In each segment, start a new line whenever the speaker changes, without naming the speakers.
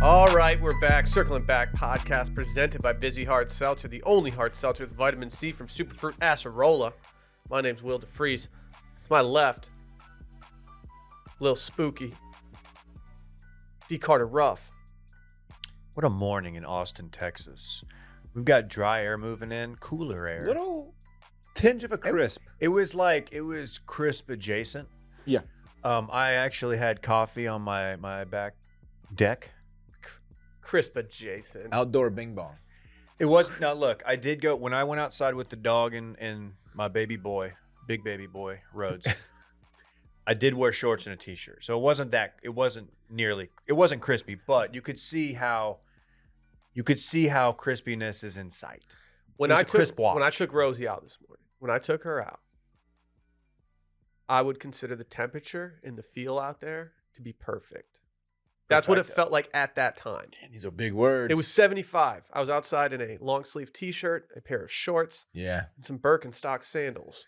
All right, we're back. Circling Back podcast presented by Busy Hard Seltzer, the only hard seltzer with vitamin C from Superfruit Acerola. My name's Will DeFries. To my left, Lil Spooky, D. Carter Ruff.
What a morning in Austin, Texas. We've got dry air moving in, cooler air.
Little tinge of a crisp.
It was crisp adjacent.
Yeah.
I actually had coffee on my back deck.
Crisp adjacent.
Outdoor bing bong.
It wasn't. Now look, I did go when I went outside with the dog and my baby boy, big baby boy, Rhodes. I did wear shorts and a t-shirt, so it wasn't crispy, but you could see how crispiness is in sight.
When I took Rosie out this morning, when I took her out, I would consider the temperature and the feel out there to be perfect. That's what it felt like at that time.
Damn, these are big words.
It was 75. I was outside in a long sleeve t-shirt, a pair of shorts,
and
some Birkenstock sandals.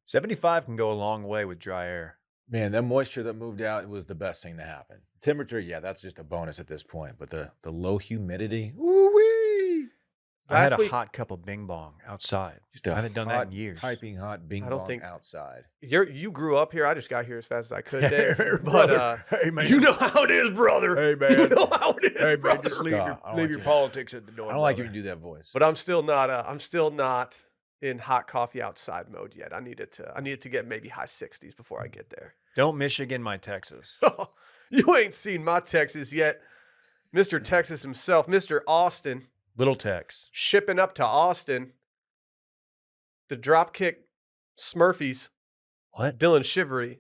75 can go a long way with dry air.
Man, that moisture that moved out, it was the best thing to happen. Temperature, yeah, that's just a bonus at this point. But the low humidity, woo-wee.
I had a hot cup of Bing Bong outside.
I
haven't done that in years.
Piping hot Bing Bong outside.
You grew up here. I just got here as fast as I could, Dave.
Brother. Hey, man.
You know how it is, brother.
Hey, man.
You know how it is,
Hey, man,
brother.
just leave your politics at the door.
I don't like you to do that voice.
But I'm still not in hot coffee outside mode yet. I needed to get maybe high 60s before I get there.
Don't Michigan my Texas.
You ain't seen my Texas yet. Mr. Texas himself, Mr. Austin.
Little Tex.
Shipping up to Austin. The Dropkick Smurfies.
What?
Dylan Shivery.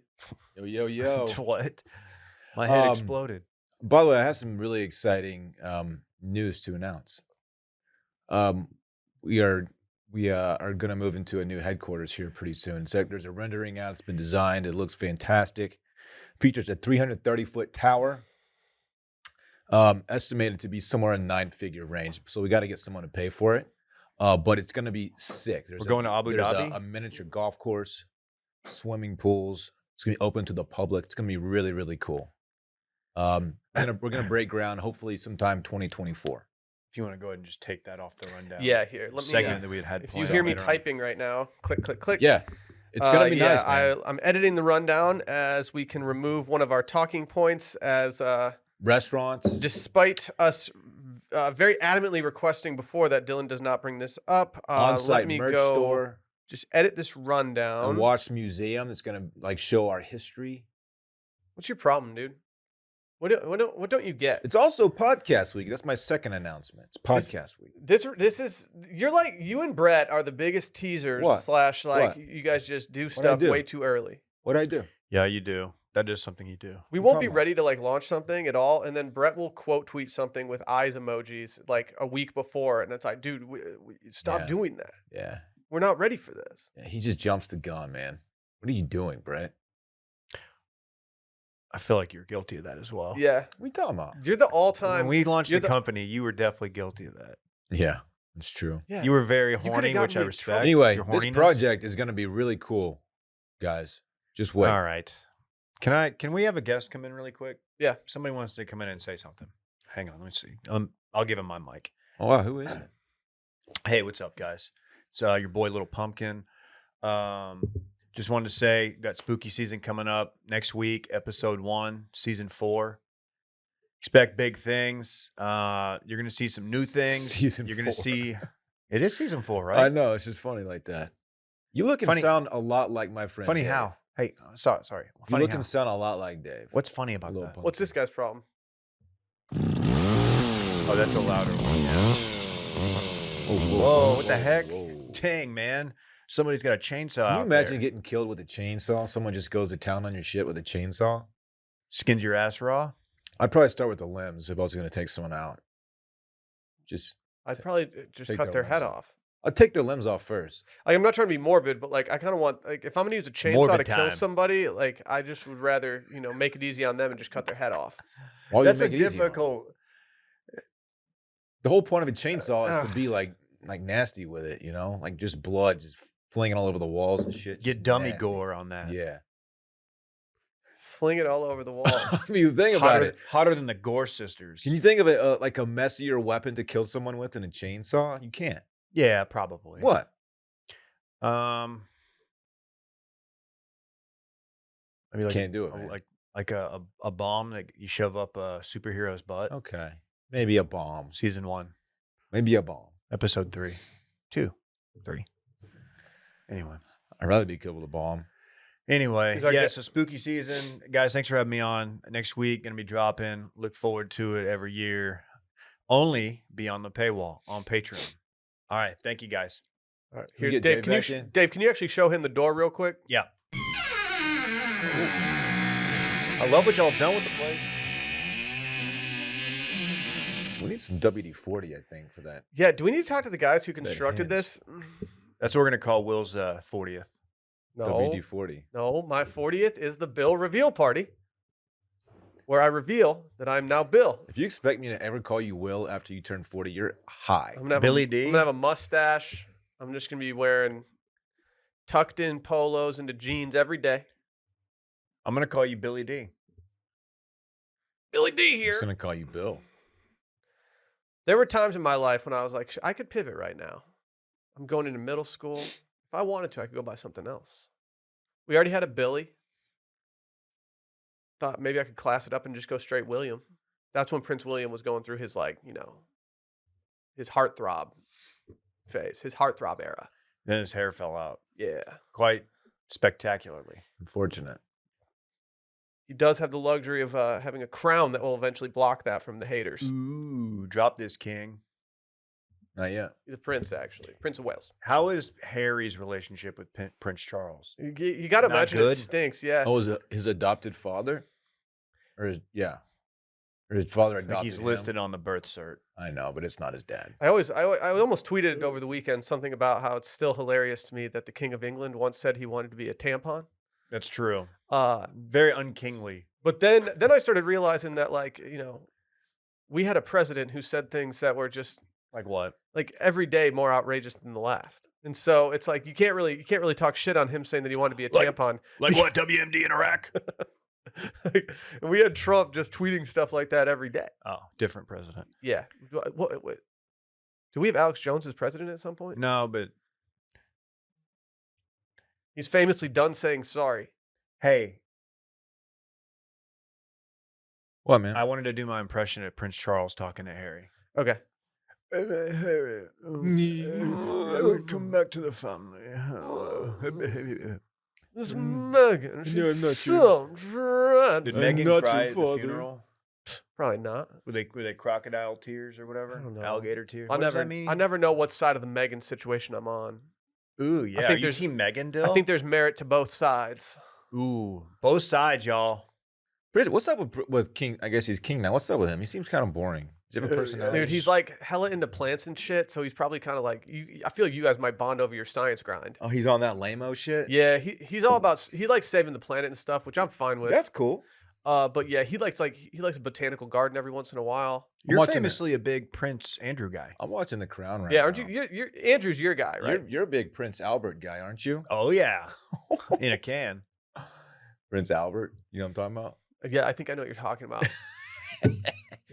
Yo.
What? My head exploded.
By the way, I have some really exciting news to announce. We are going to move into a new headquarters here pretty soon. So there's a rendering out. It's been designed. It looks fantastic. Features a 330-foot tower. Estimated to be somewhere in 9-figure range. So we got to get someone to pay for it. But it's going to be sick.
We're going to Abu Dhabi?
There's a miniature golf course, swimming pools. It's going to be open to the public. It's going to be really, really cool. We're going to break ground hopefully sometime 2024.
If you want to go ahead and just take that off the rundown.
Yeah, here. Let me
segment that we had
if you hear me typing right now, click, click, click.
Yeah. It's going to be nice, man.
I'm editing the rundown as we can remove one of our talking points as
restaurants.
Despite us very adamantly requesting before that Dylan does not bring this up.
On-site merch store.
Just edit this rundown.
A Wash museum that's going to show our history.
What's your problem, dude? What don't you get?
It's also podcast week. That's my second announcement. It's podcast week.
This is you and Brett are the biggest teasers.
What?
You guys just do stuff way too early.
What'd I do?
Yeah, you do. That is something you do.
We won't be ready to launch something at all, and then Brett will quote tweet something with eyes emojis a week before, and it's like, dude, we stop doing that.
Yeah,
we're not ready for this.
Yeah, he just jumps the gun, man. What are you doing, Brett?
I feel like you're guilty of that as well.
Yeah.
What are you talking about?
You're the all-time.
When we launched the company, you were definitely guilty of that.
Yeah, it's true.
Yeah.
You were very horny, which I respect.
Anyway, this project is going to be really cool, guys. Just wait.
All right. Can we have a guest come in really quick?
Yeah.
Somebody wants to come in and say something. Hang on, let me see. I'll give him my mic.
Oh, wow, who is it?
Hey, what's up, guys? It's your boy Little Pumpkin. Just wanted to say, got spooky season coming up next week, episode 1, season 4. Expect big things. You're going to see some new things. You're going to see. It is season 4, right?
I know. It's just funny like that. You look and sound a lot like my friend.
Funny
Dave.
how? Hey, sorry.
You look and sound a lot like Dave.
What's funny about that?
Pumpkin.
What's this guy's problem?
Oh, that's a louder one. Yeah. Whoa, what the heck?
Whoa.
Dang, man. Somebody's got a chainsaw.
Can you imagine getting killed with a chainsaw? Someone just goes to town on your shit with a chainsaw.
Skins your ass raw?
I'd probably start with the limbs if I was going to take someone out.
I'd probably just cut their head off.
I'd take their limbs off first.
I'm not trying to be morbid, but I kind of want if I'm going to use a chainsaw to kill somebody, I just would rather make it easy on them and just cut their head off.
That's a difficult.
The whole point of a chainsaw is to be like nasty with it, just blood just flinging all over the walls and shit.
Get dummy gore on that.
Yeah.
Fling it all over the walls.
I mean, think about it.
Hotter than the Gore sisters.
Can you think of it like a messier weapon to kill someone with than a chainsaw? You can't.
Yeah, probably.
What?
Maybe like
Can't do it, man.
like a bomb that you shove up a superhero's butt.
Okay. Maybe a bomb.
Season 1,
Maybe a bomb.
episode 3, 2, 3. Anyway.
I'd rather be killed with a bomb.
Anyway,
He's our
yeah,
guest.
so spooky season. Guys, thanks for having me on. Next week, going to be dropping. Look forward to it every year. Only be on the paywall on Patreon. All right. Thank you, guys.
All right,
Can we
here,
get
Dave. Can you
Dave back in?
Dave? Can you actually show him the door real quick?
Yeah. I love what y'all have done with the place.
We need some WD-40, I think, for that.
Yeah. Do we need to talk to the guys who constructed
hinge.
this?
That's what we're going to call Will's 40th.
No.
WD-40.
No, my 40th is the Bill reveal party, where I reveal that I'm now Bill.
If you expect me to ever call you Will after you turn 40, you're high.
I'm gonna have
Billy
I'm
D.
gonna have a mustache. I'm just gonna be wearing tucked in polos into jeans every day.
I'm going to call you Billy D.
Billy D
I'm
here.
just going to call you Bill.
There were times in my life when I was like, I could pivot right now. I'm going into middle school. If I wanted to, I could go buy something else. We already had a Billy. Thought maybe I could class it up and just go straight William. That's when Prince William was going through his, like, his heartthrob phase, his heartthrob era.
Then his hair fell out
Yeah.
quite spectacularly.
Unfortunate.
He does have the luxury of having a crown that will eventually block that from the haters.
Ooh, drop this, king.
Not yet.
He's a prince, actually. Prince of Wales.
How is Harry's relationship with Prince Charles?
You got to
Not
imagine it
good?
stinks, yeah.
Oh, is it his adopted father? Or his father
I think
adopted
he's
him?
listed on the birth cert.
I know, but it's not his dad.
I almost tweeted over the weekend something about how it's still hilarious to me that the King of England once said he wanted to be a tampon.
That's true.
Uh,
Very unkingly.
but then I started realizing that, like, we had a president who said things that were just
Like what?
like every day more outrageous than the last. And so it's like you can't really talk shit on him saying that he wanted to be a
Like-
tampon.
Like what? WMD in Iraq?
And we had Trump just tweeting stuff like that every day.
Oh, different president.
Yeah. What? Do we have Alex Jones as president at some point?
No, but
He's famously done saying sorry.
hey,
What, man?
I wanted to do my impression of Prince Charles talking to Harry.
Okay.
Harry, come back to the family.
This Megan, she's
I'm not
so dreadful.
Did
I'm
Megan
not
cry
your
at the
father.
funeral?
Probably not.
Were they crocodile tears or whatever?
I don't know.
Alligator tears?
I
What does
never,
that mean?
I never know what side of the Megan situation I'm on.
Ooh, yeah.
think
Are you
there's-
team Megan, Dill?
I think there's merit to both sides.
Ooh, both sides, y'all.
What's up with King? I guess he's king now. What's up with him? He seems kind of boring. Does he have a personality?
Dude, he's like hella into plants and shit, so he's probably kind of like I feel like you guys might bond over your science grind.
Oh, he's on that lame-o shit?
Yeah, he's all about he likes saving the planet and stuff, which I'm fine with.
That's cool.
But yeah, he likes a botanical garden every once in a while.
You're
watching
famously a big Prince Andrew guy.
I'm watching The Crown right
Yeah,
now.
aren't you? You're Andrew's your guy, right?
You're a big Prince Albert guy, aren't you?
Oh, yeah. In a can.
Prince Albert. You know what I'm talking about?
Yeah, I think I know what you're talking about.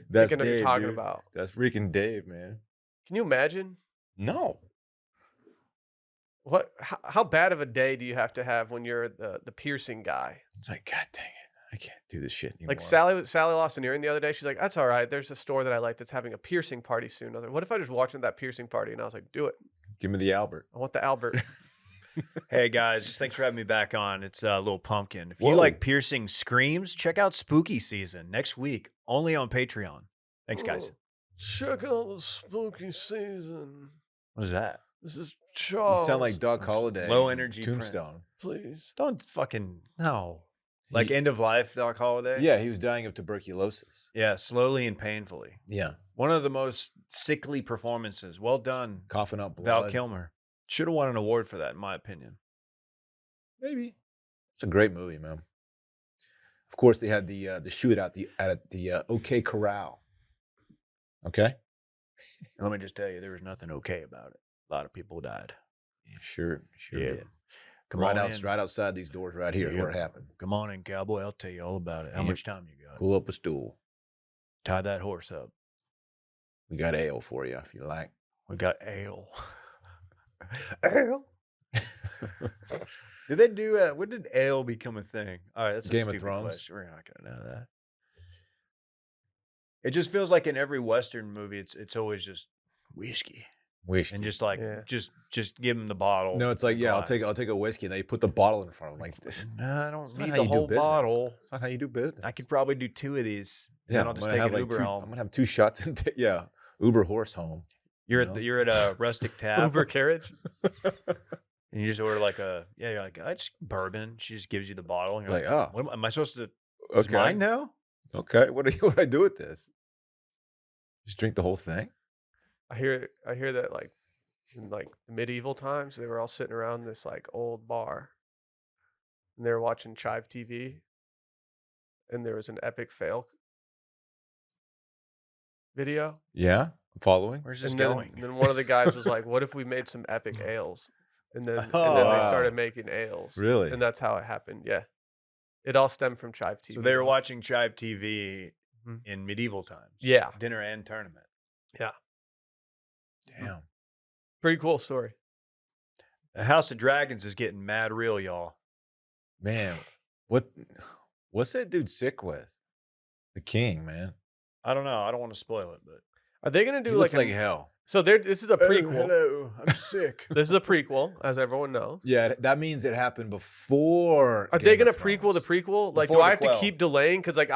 That's
I think I know what
Dave,
you're talking
dude.
about.
That's freaking Dave, man.
Can you imagine
No.
how bad of a day do you have to have when you're the piercing guy?
It's like, God dang it. I can't do this shit anymore.
Like Sally lost an earring the other day. She's like, "That's all right. There's a store that I like that's having a piercing party soon." I was like, "What if I just walked into that piercing party?" And I was like, "Do it.
Give me the Albert.
I want the Albert."
Hey, guys, just thanks for having me back on. It's Little Pumpkin. If you
Whoa.
like piercing screams, check out Spooky Season next week, only on Patreon. Thanks, guys.
Check out the spooky season.
What is that?
This is
You
Charles.
sound like Doc
That's
Holliday.
low
in
energy
Tombstone.
Please.
Don't fucking, no. Like
He's-
end of life, Doc Holliday?
Yeah, he was dying of tuberculosis.
Yeah, slowly and painfully.
Yeah.
One of the most sickly performances. Well done,
Coughing up blood.
Val Kilmer. Should have won an award for that, in my opinion.
Maybe. It's a great movie, man. Of course, they had the shootout at the OK Corral. Okay?
Let me just tell you, there was nothing okay about it. A lot of people died.
Yeah, sure
Yeah.
did.
Come on in.
right outside these doors right here, where it
Yeah.
happened.
Come on in, cowboy. I'll tell you all about it. How
Yep.
much time you got?
Pull up a stool.
Tie that horse up.
We got ale for you if you like.
We got ale. Ale. Did they do? When did ale become a thing? All right, that's
Game
a
of
stupid
Thrones.
question. We're not gonna know that. It just feels like in every Western movie, it's always just whiskey
Wish.
and just like
Yeah.
just give them the bottle.
No, it's like,
the
yeah,
glass.
I'll take a whiskey, and they put the bottle in front of them like this.
No, I don't
It's not
need
how
the
you do
whole
business.
bottle.
It's not how you do business.
I could probably do 2 of these.
Yeah,
and I'll just take an Uber
I'm
home.
gonna have 2 shots and Uber horse home.
You're
you
at
know?
you're at a rustic tap.
Uber carriage.
And you just order like you're like, I just bourbon. She just gives you the bottle. And you're
Like,
like,
oh,
what am I supposed to? It's
okay,
mine now?
okay. What do I do with this? Just drink the whole thing?
I hear that like in like the medieval times they were all sitting around this like old bar and they were watching Chive TV and there was an epic fail video.
Yeah, I'm following.
Where's this
And
going?
then one of the guys was like, "What if we made some epic ales?" And then
Oh,
they
wow.
started making ales.
Really?
And that's how it happened. Yeah. It all stemmed from Chive TV.
So they were
though.
watching Chive TV
Mhm.
in medieval times.
Yeah.
Dinner and tournament.
Damn.
Pretty cool story.
The House of Dragons is getting mad real, y'all.
Man, what's that dude sick with? The king, man.
I don't know. I don't want to spoil it, but
Are they gonna
He
do
looks
like
like hell.
so this is a prequel.
hello, I'm sick.
This is a prequel, as everyone knows.
Yeah, that means it happened before.
Are they
Game
gonna
of
prequel the
Thrones.
prequel? Like,
Before
do I
the
have to
quell.
keep delaying? Because like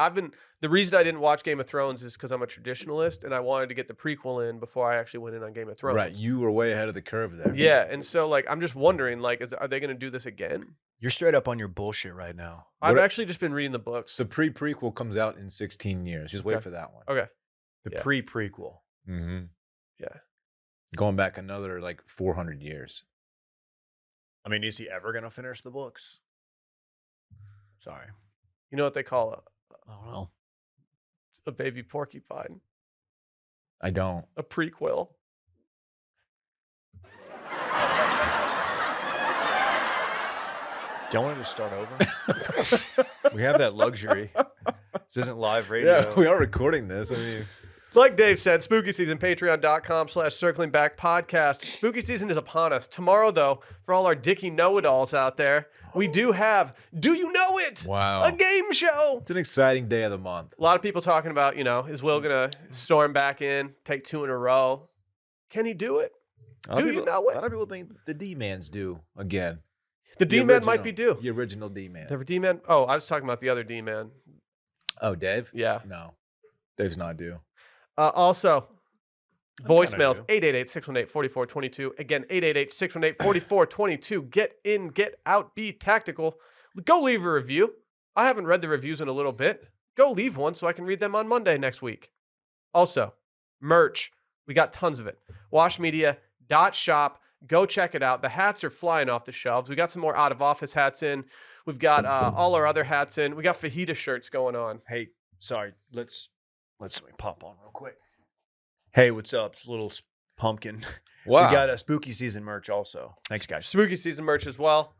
the reason I didn't watch Game of Thrones is because I'm a traditionalist and I wanted to get the prequel in before I actually went in on Game of Thrones.
Right, you were way ahead of the curve there.
Yeah, and so like I'm just wondering, like, are they gonna do this again?
You're straight up on your bullshit right now.
I've
What-
actually just been reading the books.
The pre-prequel comes out in 16 years. Just wait
Okay.
for that one.
Okay.
The
Yeah.
pre-prequel.
Mm-hmm.
Yeah.
Going back another like 400 years.
I mean, is he ever going to finish the books? Sorry.
You know what they call
I don't know.
a baby porcupine?
I don't.
A prequel.
Do y'all want to just start over? We have that luxury. This isn't live radio.
Yeah, we are recording this. I mean,
Like Dave said, spooky season, patreon.com/circling back podcast. Spooky season is upon us. Tomorrow, though, for all our Dickie know-it-alls out there, we do have Do You Know It?
wow.
A game show.
It's an exciting day of the month.
A lot of people talking about, is Will going to storm back in, take 2 in a row? Can he do it?
A lot of
Do you
people-
know it?
A lot of people think the D-Man's due again.
The
The
D-Man might be
original-
due.
The original D-Man.
The D-Man? Oh, I was talking about the other D-Man.
Oh, Dave?
Yeah.
No. Dave's not due.
Also,
I'm kinda
voicemails,
due.
888-618-4422. Again, 888-618-4422. Get in, get out, be tactical. Go leave a review. I haven't read the reviews in a little bit. Go leave one so I can read them on Monday next week. Also, merch. We got tons of it. Washmedia.shop. Go check it out. The hats are flying off the shelves. We got some more out of office hats in. We've got all our other hats in. We got fajita shirts going on.
Hey, sorry. Let's something pop on real quick. Hey, what's up? It's Little Pumpkin.
Wow.
We got a spooky season merch also. Thanks, guys.
Spooky season merch as well.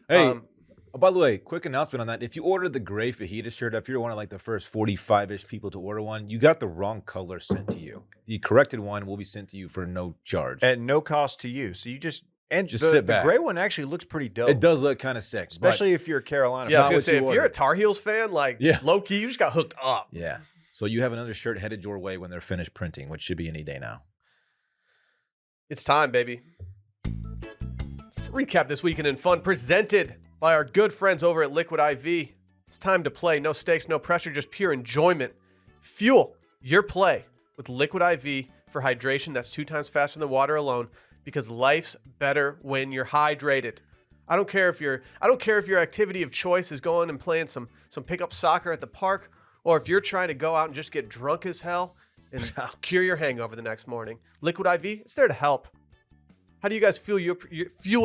Hey,
Um,
oh, by the way, quick announcement on that. If you ordered the gray fajita shirt, if you're one of like the first 45-ish people to order one, you got the wrong color sent to you. The corrected one will be sent to you for no charge.
At no cost to you. So you just
Just
the,
sit
the
back.
gray one actually looks pretty dope.
It does look kind of sick. but-
Especially if you're a Carolina.
Yeah, I was
not
gonna
what
say,
you
if you're a
ordered.
Tar Heels fan, like
Yeah.
low key, you just got hooked up.
yeah. So you have another shirt headed your way when they're finished printing, which should be any day now.
It's time, baby. Let's recap this weekend in fun, presented by our good friends over at Liquid IV. It's time to play. No stakes, no pressure, just pure enjoyment. Fuel your play with Liquid IV for hydration that's 2 times faster than water alone, because life's better when you're hydrated. I don't care if your activity of choice is going and playing some pickup soccer at the park, or if you're trying to go out and just get drunk as hell and cure your hangover the next morning. Liquid IV, it's there to help. How do you guys fuel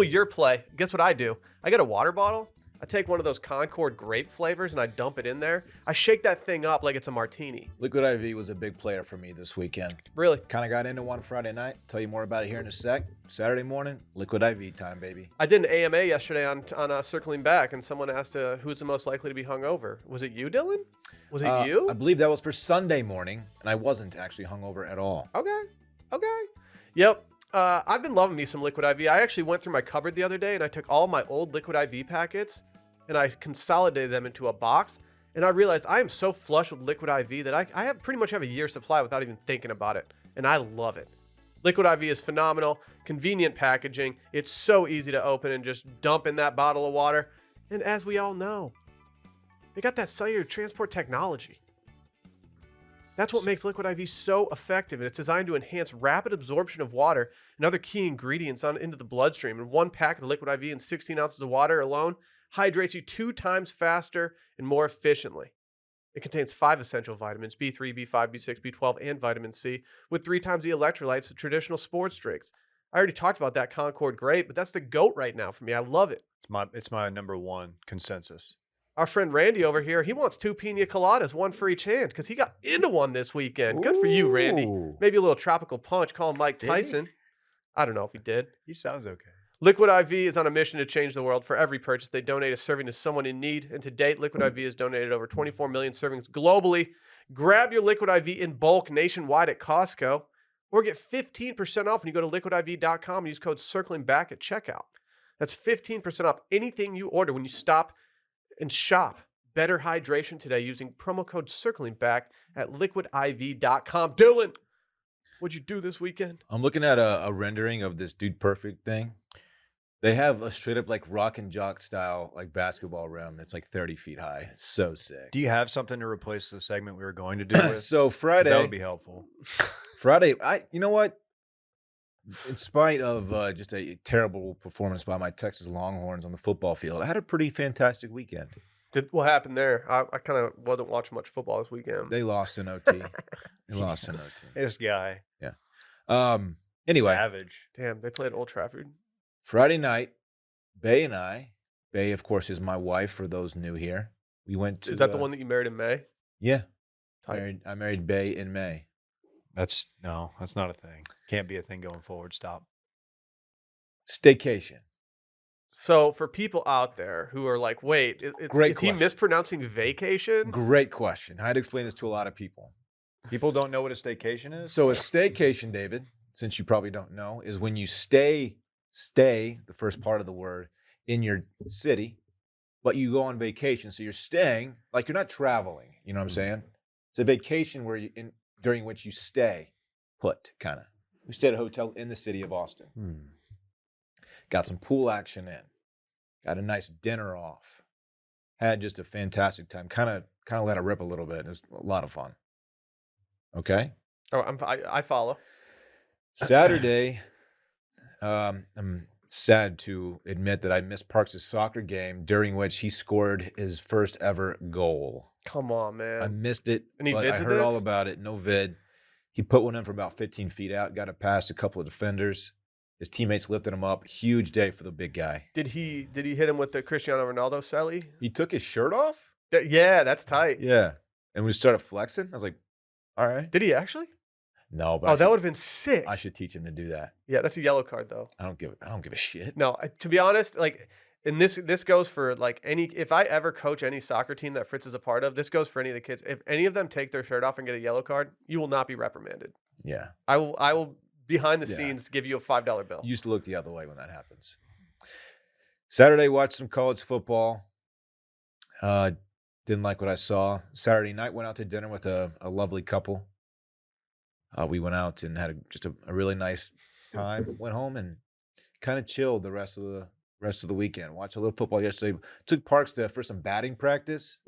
your play? Guess what I do? I get a water bottle. I take one of those Concord grape flavors and I dump it in there. I shake that thing up like it's a martini.
Liquid IV was a big player for me this weekend.
Really?
Kind of got into one Friday night. Tell you more about it here in a sec. Saturday morning, Liquid IV time, baby.
I did an AMA yesterday on Circling Back, and someone asked who's the most likely to be hungover. Was it you, Dylan? Was it you?
I believe that was for Sunday morning, and I wasn't actually hungover at all.
Okay. Yep. I've been loving me some Liquid IV. I actually went through my cupboard the other day, and I took all my old Liquid IV packets, and I consolidated them into a box, and I realized I am so flush with Liquid IV that I have pretty much have a year's supply without even thinking about it, and I love it. Liquid IV is phenomenal, convenient packaging. It's so easy to open and just dump in that bottle of water. And as we all know, they got that cellular transport technology. That's what makes Liquid IV so effective, and it's designed to enhance rapid absorption of water and other key ingredients into the bloodstream. And one packet of Liquid IV and 16 ounces of water alone hydrates you 2 times faster and more efficiently. It contains 5 essential vitamins, B3, B5, B6, B12, and vitamin C, with 3 times the electrolytes of traditional sports drinks. I already talked about that Concord Grape, but that's the GOAT right now for me. I love it.
It's my number one consensus.
Our friend Randy over here, he wants 2 pina coladas, 1 for each hand, because he got into one this weekend. Good for you, Randy.
Ooh.
Maybe a little tropical punch, call him Mike
Did he?
Tyson. I don't know if he did.
He sounds okay.
Liquid IV is on a mission to change the world. For every purchase, they donate a serving to someone in need. And to date, Liquid IV has donated over 24 million servings globally. Grab your Liquid IV in bulk nationwide at Costco, or get 15% off when you go to liquidiv.com and use code CirclingBack at checkout. That's 15% off anything you order when you stop and shop. Better hydration today using promo code CirclingBack at liquidiv.com. Dylan, what'd you do this weekend?
I'm looking at a rendering of this Dude Perfect thing. They have a straight up like rock and jock style like basketball rim that's like 30 feet high. It's so sick.
Do you have something to replace the segment we were going to do with?
So
'Cause
Friday,
that would be helpful.
Friday, you know what? In spite of just a terrible performance by my Texas Longhorns on the football field, I had a pretty fantastic weekend.
What happened there? I kind of wasn't watching much football this weekend.
They lost in OT.
This guy.
Anyway,
Savage.
Damn, they played Old Trafford.
Friday night, Bay and I, Bay, of course, is my wife for those new here. We went to.
Is that the one that you married in May?
Yeah.
Tight.
I married Bay in May.
That's not a thing. Can't be a thing going forward. Stop.
Staycation.
So for people out there who are like, wait, is he
question.
mispronouncing vacation?
Great question. I had to explain this to a lot of people.
People don't know what a staycation is?
So a staycation, David, since you probably don't know, is when you stay, the first part of the word, in your city, but you go on vacation. So you're staying, like you're not traveling. You know what I'm saying? It's a vacation during which you stay put, kind of. We stayed at a hotel in the city of Austin. Got some pool action in. Got a nice dinner off. Had just a fantastic time. Kind of let it rip a little bit. It was a lot of fun. Okay?
Oh, I follow.
Saturday, I'm sad to admit that I missed Parks' soccer game during which he scored his first ever goal.
Come on, man.
I missed it,
Any
but
vids
I
of
heard all
this?
about it. No vid. He put one in from about 15 feet out, got it past a couple of defenders. His teammates lifted him up. Huge day for the big guy.
Did he hit him with the Cristiano Ronaldo celly?
He took his shirt off?
Yeah, that's tight.
Yeah. And we started flexing. I was like, all right.
Did he actually?
No, but
Oh, that would have been sick.
I should teach him to do that.
Yeah, that's a yellow card though.
I don't give a shit.
No, to be honest, like, and this goes for like if I ever coach any soccer team that Fritz is a part of, this goes for any of the kids. If any of them take their shirt off and get a yellow card, you will not be reprimanded.
Yeah.
I will behind the
Yeah.
scenes give you a $5 bill.
You used to look the other way when that happens. Saturday, watched some college football. Didn't like what I saw. Saturday night, went out to dinner with a lovely couple. We went out and had just a really nice time. Went home and kind of chilled the rest of the weekend. Watched a little football yesterday. Took Parks for some batting practice.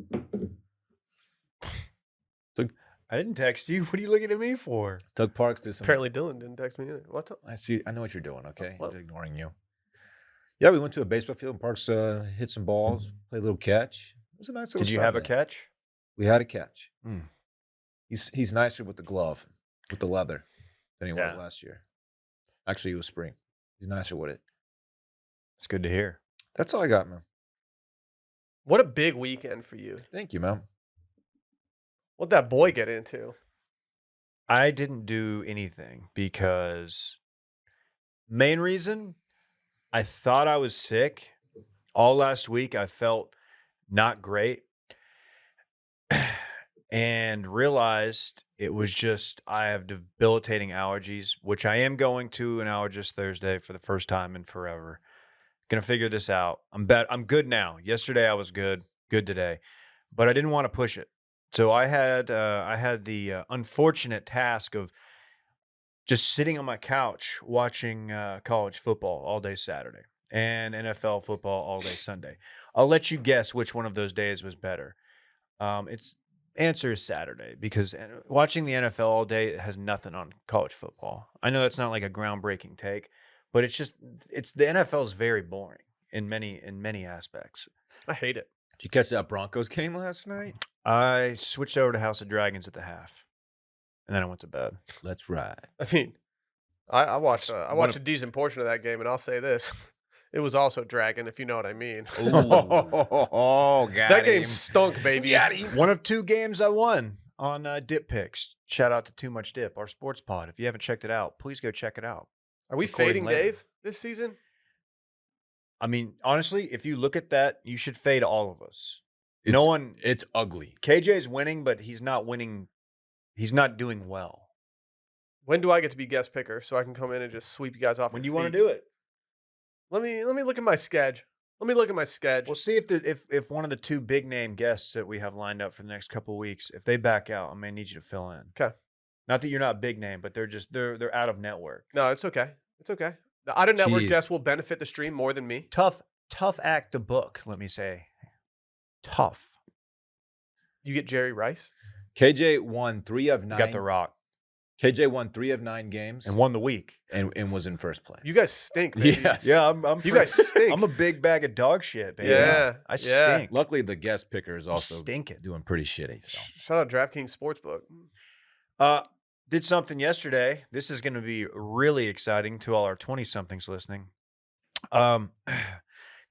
I didn't text you. What are you looking at me for?
Took Parks to some.
Apparently, Dylan didn't text me either. What's up?
I see. I know what you're doing. Okay,
What?
I'm ignoring you. Yeah, we went to a baseball field. And Parks hit some balls, played a little catch. It was a nice little.
Did you have a
Sunday.
catch?
We had a catch.
Hmm.
He's nicer with the glove, with the leather, than he was
Yeah.
last year. Actually, it was spring. He's nicer with it.
It's good to hear.
That's all I got, man.
What a big weekend for you.
Thank you, man.
What'd that boy get into?
I didn't do anything because main reason, I thought I was sick. All last week I felt not great and realized it was just I have debilitating allergies, which I am going to an allergist Thursday for the first time in forever. Gonna figure this out. I'm good now. Yesterday I was good today, but I didn't want to push it. So I had the unfortunate task of just sitting on my couch watching college football all day Saturday and NFL football all day Sunday. I'll let you guess which one of those days was better. It's answer is Saturday because watching the NFL all day has nothing on college football. I know that's not like a groundbreaking take, but it's the NFL is very boring in many aspects.
I hate it.
Did you catch that Broncos game last night?
I switched over to House of Dragons at the half, and then I went to bed.
Let's ride.
I mean, I watched
It's
I
one
watched
of-
a decent portion of that game, and I'll say this: it was also dragging, if you know what I mean.
Oh, got
That game stunk, baby.
Got him.
One of 2 games I won on Dip Picks. Shout out to Too Much Dip, our sports pod. If you haven't checked it out, please go check it out.
Are we
Recording
fading
later.
Dave this season?
I mean, honestly, if you look at that, you should fade all of us.
It's ugly.
KJ's winning, but he's not winning. He's not doing well.
When do I get to be guest picker so I can come in and just sweep you guys off?
When do
your
you want
feet?
to do it?
Let me look at my schedule. Let me look at my schedule.
We'll see if one of the 2 big name guests that we have lined up for the next couple of weeks, if they back out, I may need you to fill in.
Okay.
Not that you're not a big name, but they're out of network.
No, it's okay. It's okay. The out of network
Jeez.
guests will benefit the stream more than me.
Tough act to book, let me say. Tough.
You get Jerry Rice.
KJ won 3 of 9.
Got the Rock
KJ won 3 of 9 games
and won the week.
and was in first place.
You guys stink, baby.
Yes.
Yeah, I'm
You guys stink.
I'm a big bag of dog shit, baby.
Yeah,
I
yeah.
stink.
Luckily, the guest picker is
I'm
also
stinking.
doing pretty shitty. So
Shout out DraftKings Sportsbook.
Did something yesterday. This is going to be really exciting to all our 20-somethings listening.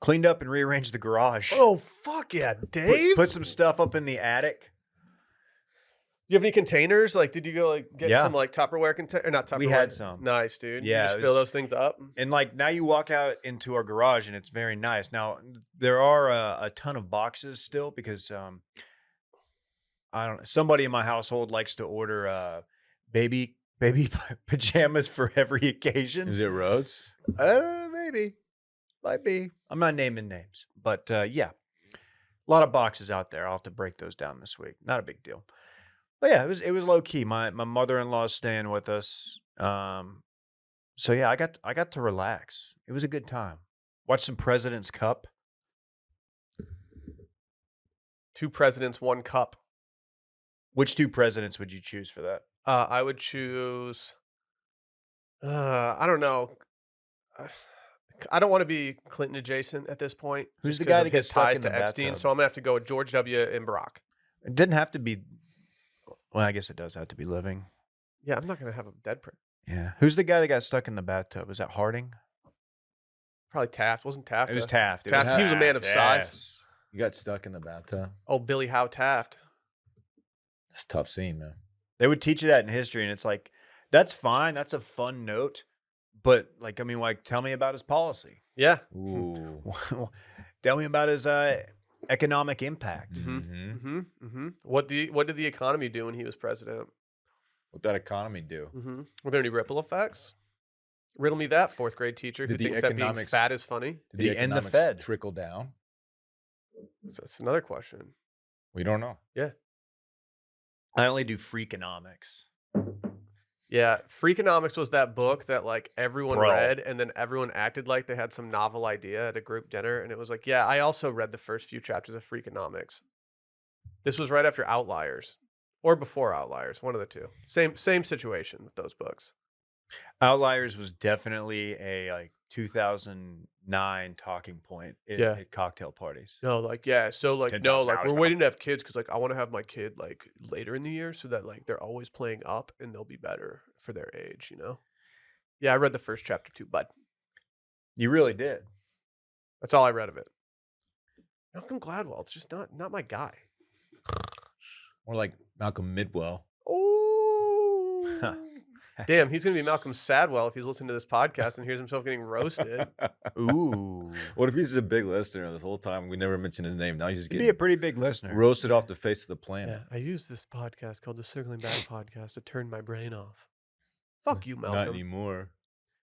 Cleaned up and rearranged the garage.
Oh, fuck yeah, Dave.
Put some stuff up in the attic.
You have any containers? Like, did you go get
Yeah.
some like Tupperware container? Not Tupperware.
We had some.
Nice, dude.
Yeah,
You just
it
fill
was-
those things up.
And like now you walk out into our garage and it's very nice. Now there are a ton of boxes still because I don't know. Somebody in my household likes to order baby pajamas for every occasion.
is it Rhodes?
Maybe. Might be. I'm not naming names, but yeah. A lot of boxes out there. I'll have to break those down this week. Not a big deal. But yeah, it was low key. My mother-in-law's staying with us. So yeah, I got to relax. It was a good time. Watch some President's Cup.
2 presidents, 1 cup.
Which 2 presidents would you choose for that?
I would choose. I don't know. I don't want to be Clinton adjacent at this point.
Who's
just
the
'cause
guy
of
that gets
his
stuck
ties
in
to
the
Epstein?
bathtub?
So I'm gonna have to go with George W. and Barack.
It didn't have to be. Well, I guess it does have to be living.
Yeah, I'm not gonna have a dead print.
Yeah. Who's the guy that got stuck in the bathtub? Was that Harding?
Probably Taft. Wasn't Taft?
It was
a-
Taft.
Taft. He was a man of size.
Yes.
You got stuck in the bathtub.
Oh, Billy Howe Taft.
That's a tough scene, man.
They would teach you that in history, and it's like, that's fine. That's a fun note. But, like, I mean, like, tell me about his policy.
Yeah.
Ooh.
Tell me about his economic impact.
Mm-hmm.
What did the economy do when he was president?
What that economy do?
Were there any ripple effects? Riddle me that, 4th grade teacher who
Did the
thinks that being
economics-
fat is funny.
Did
Did he end the
economics
Fed?
trickle down?
That's another question.
We don't know.
I only do Freakonomics.
Yeah, Freakonomics was that book that like everyone
Bro.
read, and then everyone acted like they had some novel idea at a group dinner, and it was like, yeah, I also read the first few chapters of Freakonomics. This was right after Outliers, or before Outliers, one of the two. Same situation with those books.
Outliers was definitely a like 2009 talking point at cocktail parties.
No, like yeah, so like
10,000
no, like
hours
we're
now.
waiting to have kids because like I want to have my kid like later in the year so that like they're always playing up and they'll be better for their age, you know. Yeah, I read the first chapter too, bud.
You really did.
That's all I read of it. Malcolm Gladwell. It's just not my guy.
More like Malcolm Midwell.
Oh, damn! He's gonna be Malcolm Sadwell if he's listening to this podcast and hears himself getting roasted.
Ooh.
What if he's a big listener this whole time? We never mentioned his name. Now he's just
He'd be a
getting
pretty big listener.
roasted off the face of the planet.
Yeah, I use this podcast called the Circling Back Podcast to turn my brain off. Fuck you, Malcolm.
Not anymore.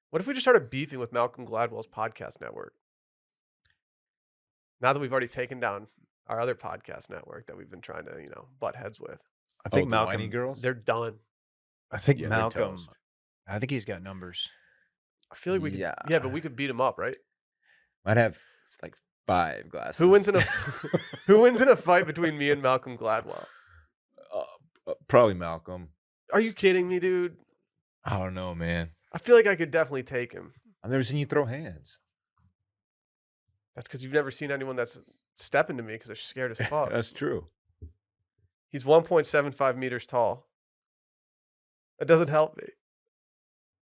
What if we just started beefing with Malcolm Gladwell's podcast network? Now that we've already taken down our other podcast network that we've been trying to, butt heads with.
I think
the
Malcolm.
whiny girls.
They're done.
I think
they're
Malcolm.
toast.
I think he's got numbers.
I feel like we could.
Yeah.
Yeah, but we could beat him up, right?
Might have like 5 glasses.
Who wins in a Who wins in a fight between me and Malcolm Gladwell?
Probably Malcolm.
Are you kidding me, dude?
I don't know, man.
I feel like I could definitely take him.
I've never seen you throw hands.
That's because you've never seen anyone that's stepping to me because they're scared as fuck.
That's true.
He's 1.75 meters tall. That doesn't help me.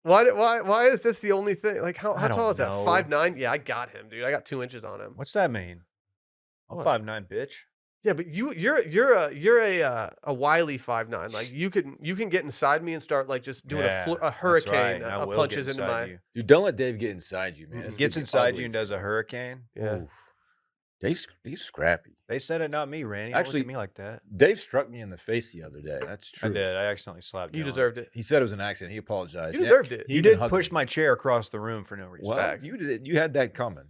Why is this the only thing? Like how
I don't
tall is that?
know.
5'9"? Yeah, I got him, dude. I got 2 inches on him.
What's that mean? I'm
What?
5'9", bitch.
Yeah, but you're a wily 5'9". Like you can get inside me and start like just doing
Yeah,
a
that's
hurricane
right. I
of
will
punches
get
into
inside
my.
you.
Dude, don't let Dave get inside you, man.
He
It's
gets
gonna get
inside
ugly
you and
for
does a hurricane.
Yeah.
Oof. He's scrappy.
They said it, not me, Randy. Don't look
Actually-
at me like that.
Dave struck me in the face the other day. That's true.
I did. I accidentally slapped
You
Dylan.
deserved it.
He said it was an accident. He apologized.
You deserved it.
he
You
even
did
hugged
push
me.
my chair across the room for no reason.
Well,
Facts.
you did. You had that coming.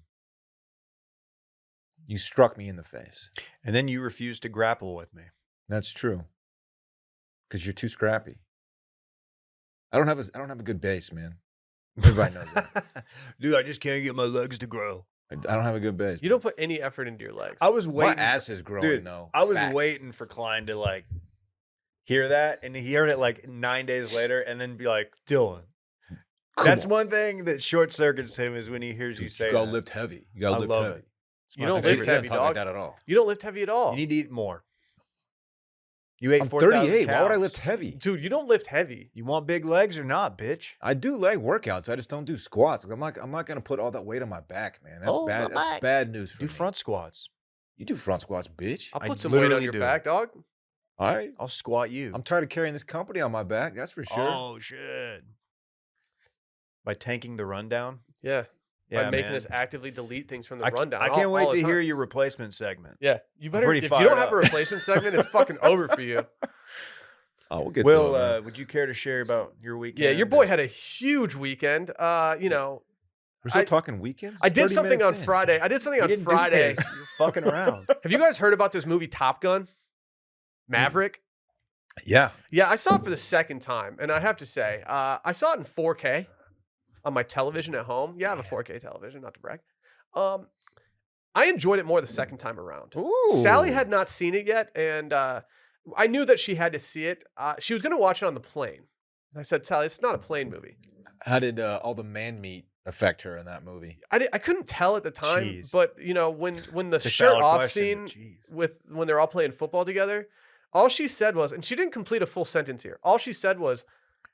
You struck me in the face.
And then you refused to grapple with me.
That's true. Because you're too scrappy. I don't have a good base, man. Everybody knows that.
Dude, I just can't get my legs to grow.
I don't have a good base.
You don't put any effort into your legs.
I was
My
waiting.
ass is growing.
Dude,
though.
I was
Facts.
waiting for Klein to like hear that, and he heard it like 9 days later, and then be like, "Dylan."
Come
That's
on.
one thing that short circuits him is when he hears you
Dude,
say
you gotta
that.
lift heavy. You gotta
I
lift
love
heavy.
it.
It's
You
my
don't
favorite.
lift
He doesn't
heavy,
talk
dog.
like that at all.
You don't lift heavy at all.
You need to eat more. You ate
I'm
4,000
38. Why would I
cows.
lift heavy?
Dude, you don't lift heavy.
You want big legs or not, bitch?
I do leg workouts. I just don't do squats. I'm not gonna put all that weight on my back, man. That's
Oh,
bad.
my
That's
back.
bad news for
Do
me.
front squats.
You do front squats, bitch.
I'll
I
put some weight on
literally
your
do.
back, dog.
All right.
I'll squat you.
I'm tired of carrying this company on my back. That's for sure.
Oh shit! By tanking the rundown.
Yeah.
Yeah,
By making
man.
us actively delete things from the
I
rundown.
I can't
all
wait
the
to
time.
hear your replacement segment.
Yeah. You better
pretty
if you
fired
don't have a
up.
replacement segment, it's fucking over for you.
Oh, we'll get
Will,
to it, man.
would you care to share about your weekend?
Yeah, your boy had a huge weekend. You know,
We're still
I-
talking weekends.
I did
30
something on
minutes in.
Friday. I did something
You
on
didn't do
Friday.
this. You're fucking around.
Have you guys heard about this movie Top Gun? Maverick?
Yeah.
Yeah, I saw it for the second time, and I have to say, I saw it in 4K on my television at home. Yeah, I have a 4K television, not to brag. I enjoyed it more the second time around.
Ooh.
Sally had not seen it yet, and I knew that she had to see it. She was going to watch it on the plane. And I said, Sally, it's not a plane movie.
How did all the man meat affect her in that movie?
I couldn't tell at the time,
Jeez.
but you know when the
It's a
shirt
valid
off
question,
scene
but jeez.
when they're all playing football together, all she said was, and she didn't complete a full sentence here. All she said was,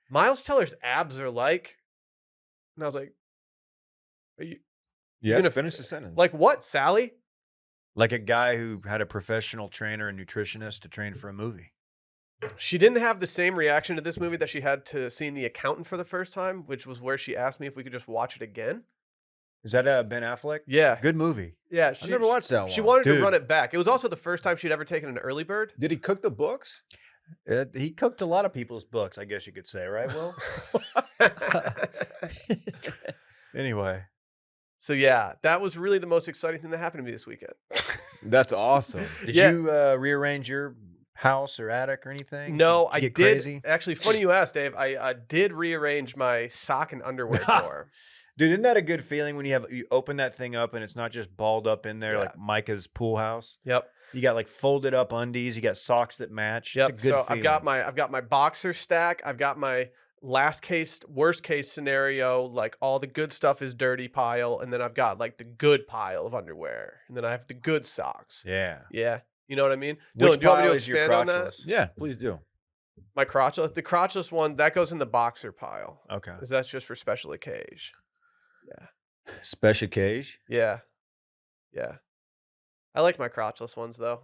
"Miles Teller's abs are like," and I was like, "Are you
Yes.
gonna
Finish the sentence.
like what, Sally?"
Like a guy who had a professional trainer and nutritionist to train for a movie.
She didn't have the same reaction to this movie that she had to seeing The Accountant for the first time, which was where she asked me if we could just watch it again.
Is that Ben Affleck?
Yeah,
Good movie.
yeah.
I never watched that one.
She wanted to
Dude.
run it back. It was also the first time she'd ever taken an early bird.
Did he cook the books?
He cooked a lot of people's books, I guess you could say, right, Will? Anyway.
So yeah, that was really the most exciting thing that happened to me this weekend.
That's awesome.
Did
Yeah.
you rearrange your house or attic or anything?
No,
Did you
I
get
did.
Crazy?
Actually, funny you asked, Dave. I did rearrange my sock and underwear drawer.
Dude, isn't that a good feeling when you open that thing up and it's not just balled up in there
Yeah.
like Micah's pool house?
Yep.
You got like folded up undies. You got socks that match.
Yep.
It's a good
So
feeling.
I've got my boxer stack. I've got my worst case scenario, like all the good stuff is dirty pile, and then I've got like the good pile of underwear, and then I have the good socks.
Yeah.
Yeah. You know what I mean?
Which
Dylan, do you want me
pile
to
is your
expand on that?
crotchless?
Yeah, please do.
My crotchless, the crotchless one, that goes in the boxer pile.
Okay.
'Cause that's just for special occasion.
Special cage.
Yeah. Yeah. I like my crotchless ones though.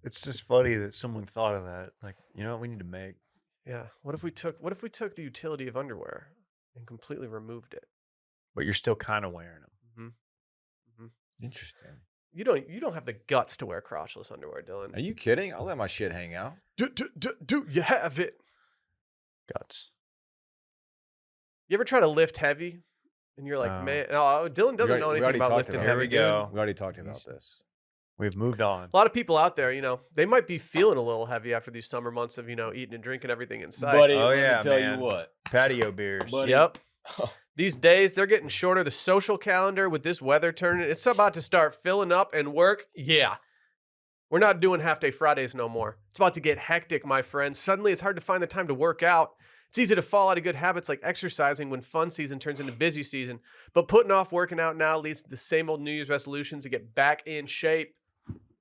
It's just funny that someone thought of that. Like, you know what we need to make?
Yeah. What if we took the utility of underwear and completely removed it?
But you're still kind of wearing them.
Interesting.
You don't have the guts to wear crotchless underwear, Dylan.
Are you kidding? I'll let my shit hang out.
Do you have it?
Guts.
You ever try to lift heavy? And you're like,
No.
man, no, Dylan doesn't know
we
anything
already
about
talked
lifting
about
heavy.
Here we
dude.
go.
We already talked about this.
We've moved on.
A lot of people out there, they might be feeling a little heavy after these summer months of, eating and drinking everything inside.
Buddy,
Oh,
let
yeah,
me tell
man.
you what.
Patio beers.
Buddy.
Yep. These days, they're getting shorter. The social calendar with this weather turning, it's about to start filling up and work. Yeah. We're not doing half-day Fridays no more. It's about to get hectic, my friends. Suddenly, it's hard to find the time to work out. It's easy to fall out of good habits like exercising when fun season turns into busy season. But putting off working out now leads to the same old New Year's resolutions to get back in shape.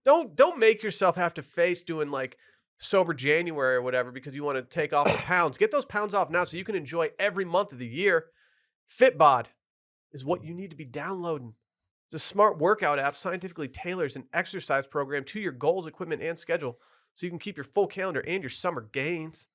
Don't make yourself have to face doing like sober January or whatever because you want to take off the pounds. Get those pounds off now so you can enjoy every month of the year. Fitbod is what you need to be downloading. It's a smart workout app scientifically tailors an exercise program to your goals, equipment, and schedule so you can keep your full calendar and your summer gains.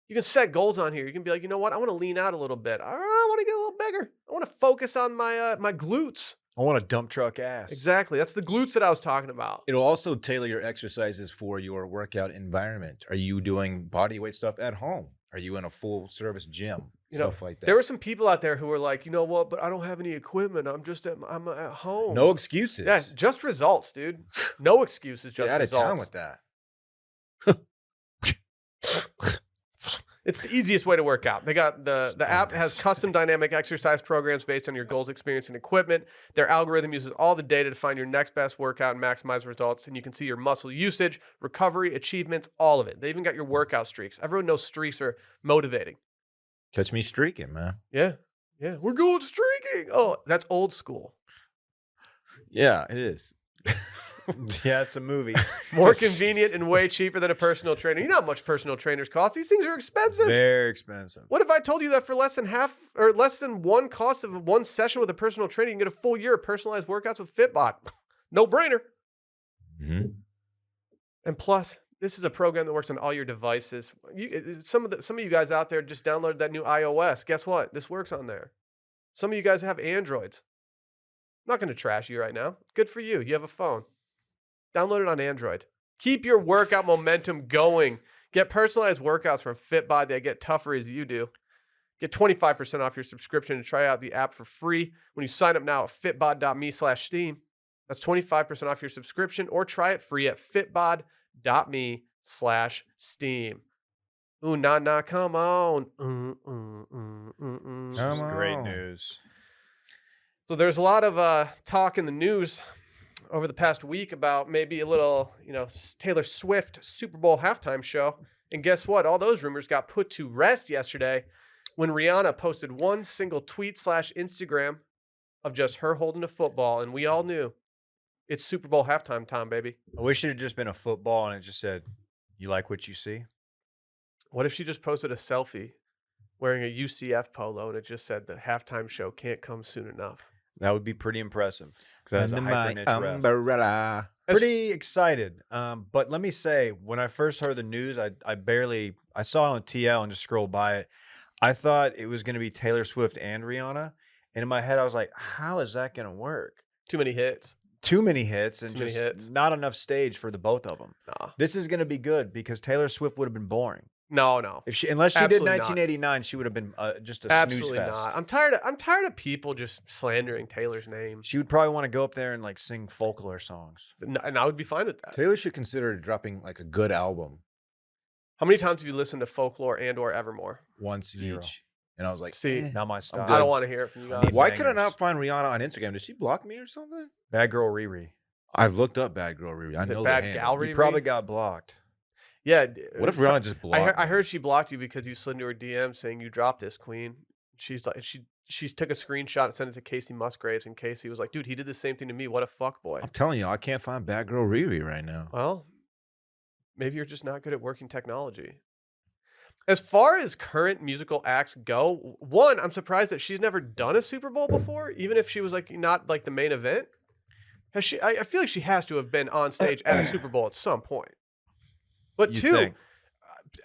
You can set goals on here. You can be like, you know what? I want to lean out a little bit. I want to get a little bigger. I want to focus on my glutes.
I want a dump truck ass.
Exactly. That's the glutes that I was talking about.
It'll also tailor your exercises for your workout environment. Are you doing body weight stuff at home? Are you in a full service gym? Stuff like that.
There were some people out there who were like, you know what? But I don't have any equipment. I'm at home.
No excuses.
Yeah, just results, dude. No excuses. Just
Get out of
results.
town with that.
It's the easiest way to work out. They got the app has custom dynamic exercise programs based on your goals, experience, and equipment. Their algorithm uses all the data to find your next best workout and maximize results. And you can see your muscle usage, recovery, achievements, all of it. They even got your workout streaks. Everyone knows streaks are motivating.
Catch me streaking, man.
Yeah. We're going streaking. Oh, that's old school.
Yeah, it is.
Yeah, it's a movie.
More convenient and way cheaper than a personal trainer. You know how much personal trainers cost. These things are expensive.
Very expensive.
What if I told you that for less than one cost of one session with a personal trainer, you can get a full year of personalized workouts with Fitbod? No brainer.
Mm-hmm.
And plus, this is a program that works on all your devices. Some of you guys out there just downloaded that new iOS. Guess what? This works on there. Some of you guys have Androids. I'm not going to trash you right now. Good for you. You have a phone. Download it on Android. Keep your workout momentum going. Get personalized workouts from Fitbod that get tougher as you do. Get 25% off your subscription and try out the app for free when you sign up now at fitbod.me/steam. That's 25% off your subscription or try it free at fitbod.me/steam. Ooh, nah, come on.
This is great news.
So there's a lot of talk in the news over the past week about maybe a little, Taylor Swift Super Bowl halftime show. And guess what? All those rumors got put to rest yesterday when Rihanna posted one single tweet/Instagram of just her holding a football. And we all knew it's Super Bowl halftime time, baby.
I wish it had just been a football and it just said, "You like what you see?"
What if she just posted a selfie wearing a UCF polo and it just said the halftime show can't come soon enough?
That would be pretty impressive. Because that's a hyper niche ref.
Umbrella.
Pretty excited. But let me say, when I first heard the news, I saw it on TL and just scrolled by it. I thought it was going to be Taylor Swift and Rihanna. And in my head, I was like, how is that going to work?
Too many hits.
Too many hits and just not enough stage for the both of them.
Nah.
This is going to be good because Taylor Swift would have been boring.
No.
Unless she
Absolutely
did 1989, she would have been just a
Absolutely
snooze fest.
not. I'm tired of people just slandering Taylor's name.
She would probably want to go up there and like sing folklore songs.
And I would be fine with that.
Taylor should consider dropping like a good album
How many times have you listened to Folklore and or Evermore?
once
0.
each. And I was like,
See,
Not my style.
I don't want to hear it from you guys.
why could I
bangers.
not find Rihanna on Instagram? Did she block me or something?
Bad Girl Riri.
I've looked up Bad Girl Riri. I
Is it
know
Bad
the
Gal
handle.
Riri?
You probably got blocked.
Yeah.
What if Rihanna just blocked
I
me?
heard she blocked you because you slid into her DM saying you dropped this queen. She's like she took a screenshot and sent it to Casey Musgraves, and Casey was like, "Dude, he did the same thing to me. What a fuck boy."
I'm telling you, I can't find Bad Girl Riri right now.
Well, maybe you're just not good at working technology. As far as current musical acts go, one, I'm surprised that she's never done a Super Bowl before, even if she was like not like the main event. Has she? I feel like she has to have been on stage at a Super Bowl at some point. But
You
two,
think?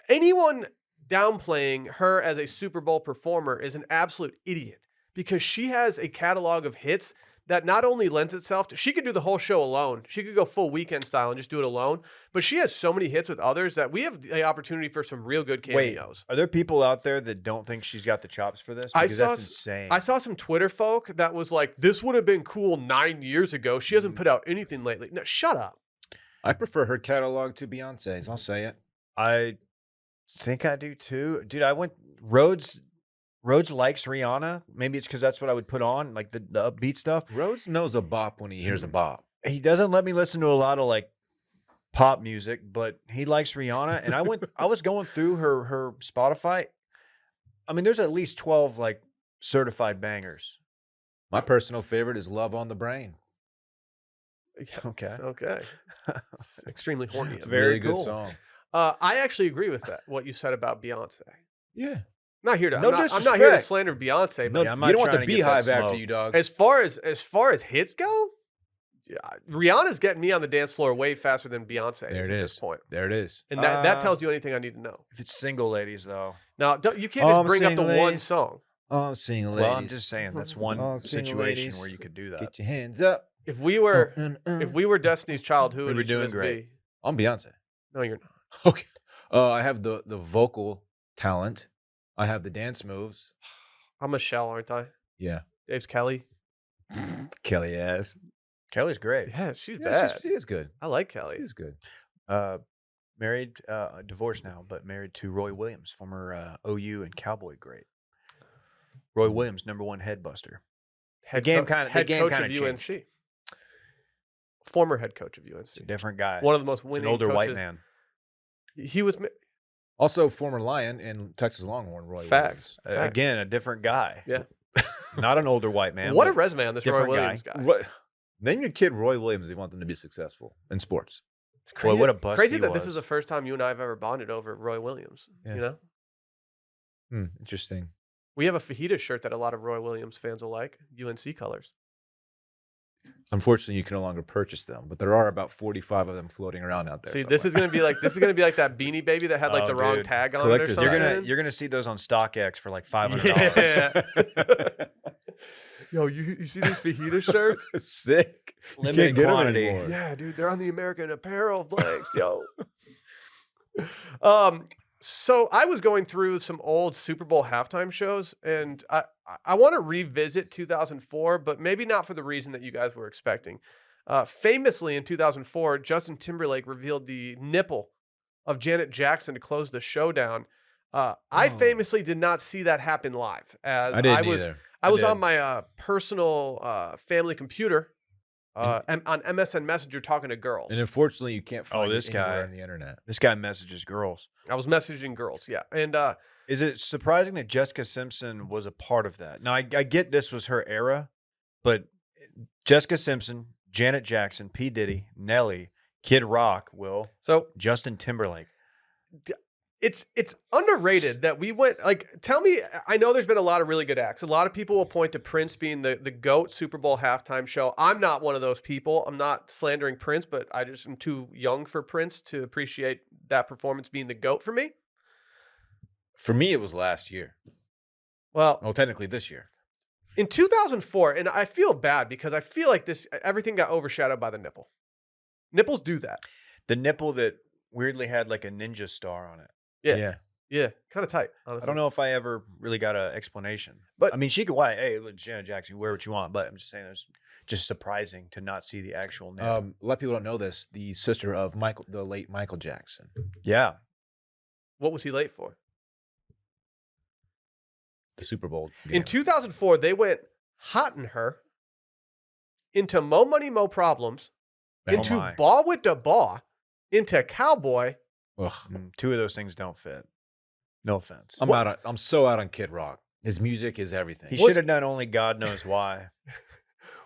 anyone downplaying her as a Super Bowl performer is an absolute idiot because she has a catalog of hits that not only lends itself to, she could do the whole show alone. She could go full Weekend style and just do it alone. But she has so many hits with others that we have the opportunity for some real good cameos.
Are there people out there that don't think she's got the chops for this?
I
Because
saw
that's
s-
insane.
I saw some Twitter folk that was like, this would have been cool 9 years ago. She hasn't put out anything lately. No, shut up.
I prefer her catalog to Beyonce's. I'll say it.
I think I do too. Dude, I went Rhodes likes Rihanna. Maybe it's because that's what I would put on, like the upbeat stuff.
Rhodes knows a bop when he hears a bop.
He doesn't let me listen to a lot of like pop music, but he likes Rihanna. And I was going through her Spotify. I mean, there's at least 12 like certified bangers.
My personal favorite is Love on the Brain.
Okay.
Okay. It's extremely horny. of me.
Very
Really good
cool.
song.
I actually agree with that, what you said about Beyonce.
Yeah.
Not here to,
No
I'm not here to
disrespect.
slander Beyonce,
No,
but
Yeah, I'm
you
not
don't want
trying
the
to get that
beehive after
smoke.
you, dog.
as far as hits go, yeah, Rihanna's getting me on the dance floor way faster than Beyonce
There
is
it
at this
is.
point.
There it is.
And that
Uh,
tells you anything I need to know.
If it's single ladies, though.
Now, you can't
Oh,
just
I'm
bring up the
single,
one
ladies.
song.
Oh, single ladies.
Well, I'm just saying that's one
Oh, single
situation
ladies.
where you could do that.
Get your hands up.
If we were
Uh.
if we were Destiny's Child, who
We
would
were
each of
doing
us
great.
be?
I'm Beyonce.
No, you're not.
Okay. I have the vocal talent. I have the dance moves.
I'm Michelle, aren't I?
Yeah.
Dave's Kelly.
Kelly ass. Kelly's great.
Yeah, she's
Yeah,
bad.
she is good.
I like
She
Kelly.
is good.
Married, divorced now, but married to Roy Williams, former OU and Cowboy great. Roy Williams, #1 head buster.
Head
game
co-
kinda- the
head
game
coach
kinda
of
changed.
UNC. Former head coach of UNC.
It's a different guy.
One of the most
It's
winning
an older white
coaches.
man.
He was
Also, former Lion and Texas Longhorn, Roy
facts.
Williams.
Facts.
Again, a different guy.
Yeah.
Not an older white man.
What a
but
resume on this Roy
different guy.
Williams guy.
Name your kid Roy Williams if you want them to be successful in sports.
It's
Boy,
crazy.
what a bust
Crazy
he
that this is
was.
the first time you and I have ever bonded over Roy Williams.
Yeah.
You know,
Interesting.
we have a fajita shirt that a lot of Roy Williams fans will like. UNC colors.
Unfortunately, you can no longer purchase them, but there are about 45 of them floating around out there.
See, this is gonna be like that Beanie Baby that had like
Oh,
the wrong
dude.
tag on it or
Collector's
something.
You're gonna see those on StockX for like $500.
Yeah. Yo, you see these fajita shirts?
sick. You
Limited
can't get 'em
quantity.
anymore.
Yeah, dude, they're on the American Apparel flags, yo. So I was going through some old Super Bowl halftime shows, and I want to revisit 2004, but maybe not for the reason that you guys were expecting. Famously, in 2004, Justin Timberlake revealed the nipple of Janet Jackson to close the show down. I
Oh.
famously did not see that happen live, as
I didn't
was
either.
I was
did.
on my personal family computer on MSN Messenger talking to girls.
And unfortunately, you can't find
this
it anywhere
guy.
on the internet.
This guy messages girls.
I was messaging girls, yeah. And
Is it surprising that Jessica Simpson was a part of that? Now, I get this was her era, but Jessica Simpson, Janet Jackson, P. Diddy, Nelly, Kid Rock,
so
Justin Timberlake.
it's underrated that we went, like, tell me, I know there's been a lot of really good acts. A lot of people will point to Prince being the GOAT Super Bowl halftime show. I'm not one of those people. I'm not slandering Prince, but I just am too young for Prince to appreciate that performance being the GOAT for me.
For me, it was last year.
Well,
Well, technically this year.
in 2004, and I feel bad because I feel like everything got overshadowed by the nipple. Nipples do that.
The nipple that weirdly had like a ninja star on it.
Yeah. Yeah, kind of tight, honestly.
I don't know if I ever really got an explanation.
But-
I mean, she could, why? Hey, look, Janet Jackson, you wear what you want. But I'm just saying, it's just surprising to not see the actual nip.
A lot of people don't know this. The sister of the late Michael Jackson.
Yeah.
What was he late for?
The Super Bowl game.
In 2004, they went hot in her, into Mo Money, Mo Problems,
Oh
into
my.
Ball with the Ball, into Cowboy.
Ugh.
Two of those things don't fit. No offense.
I'm so out on Kid Rock. His music is everything.
He
Was-
should have done only God knows why.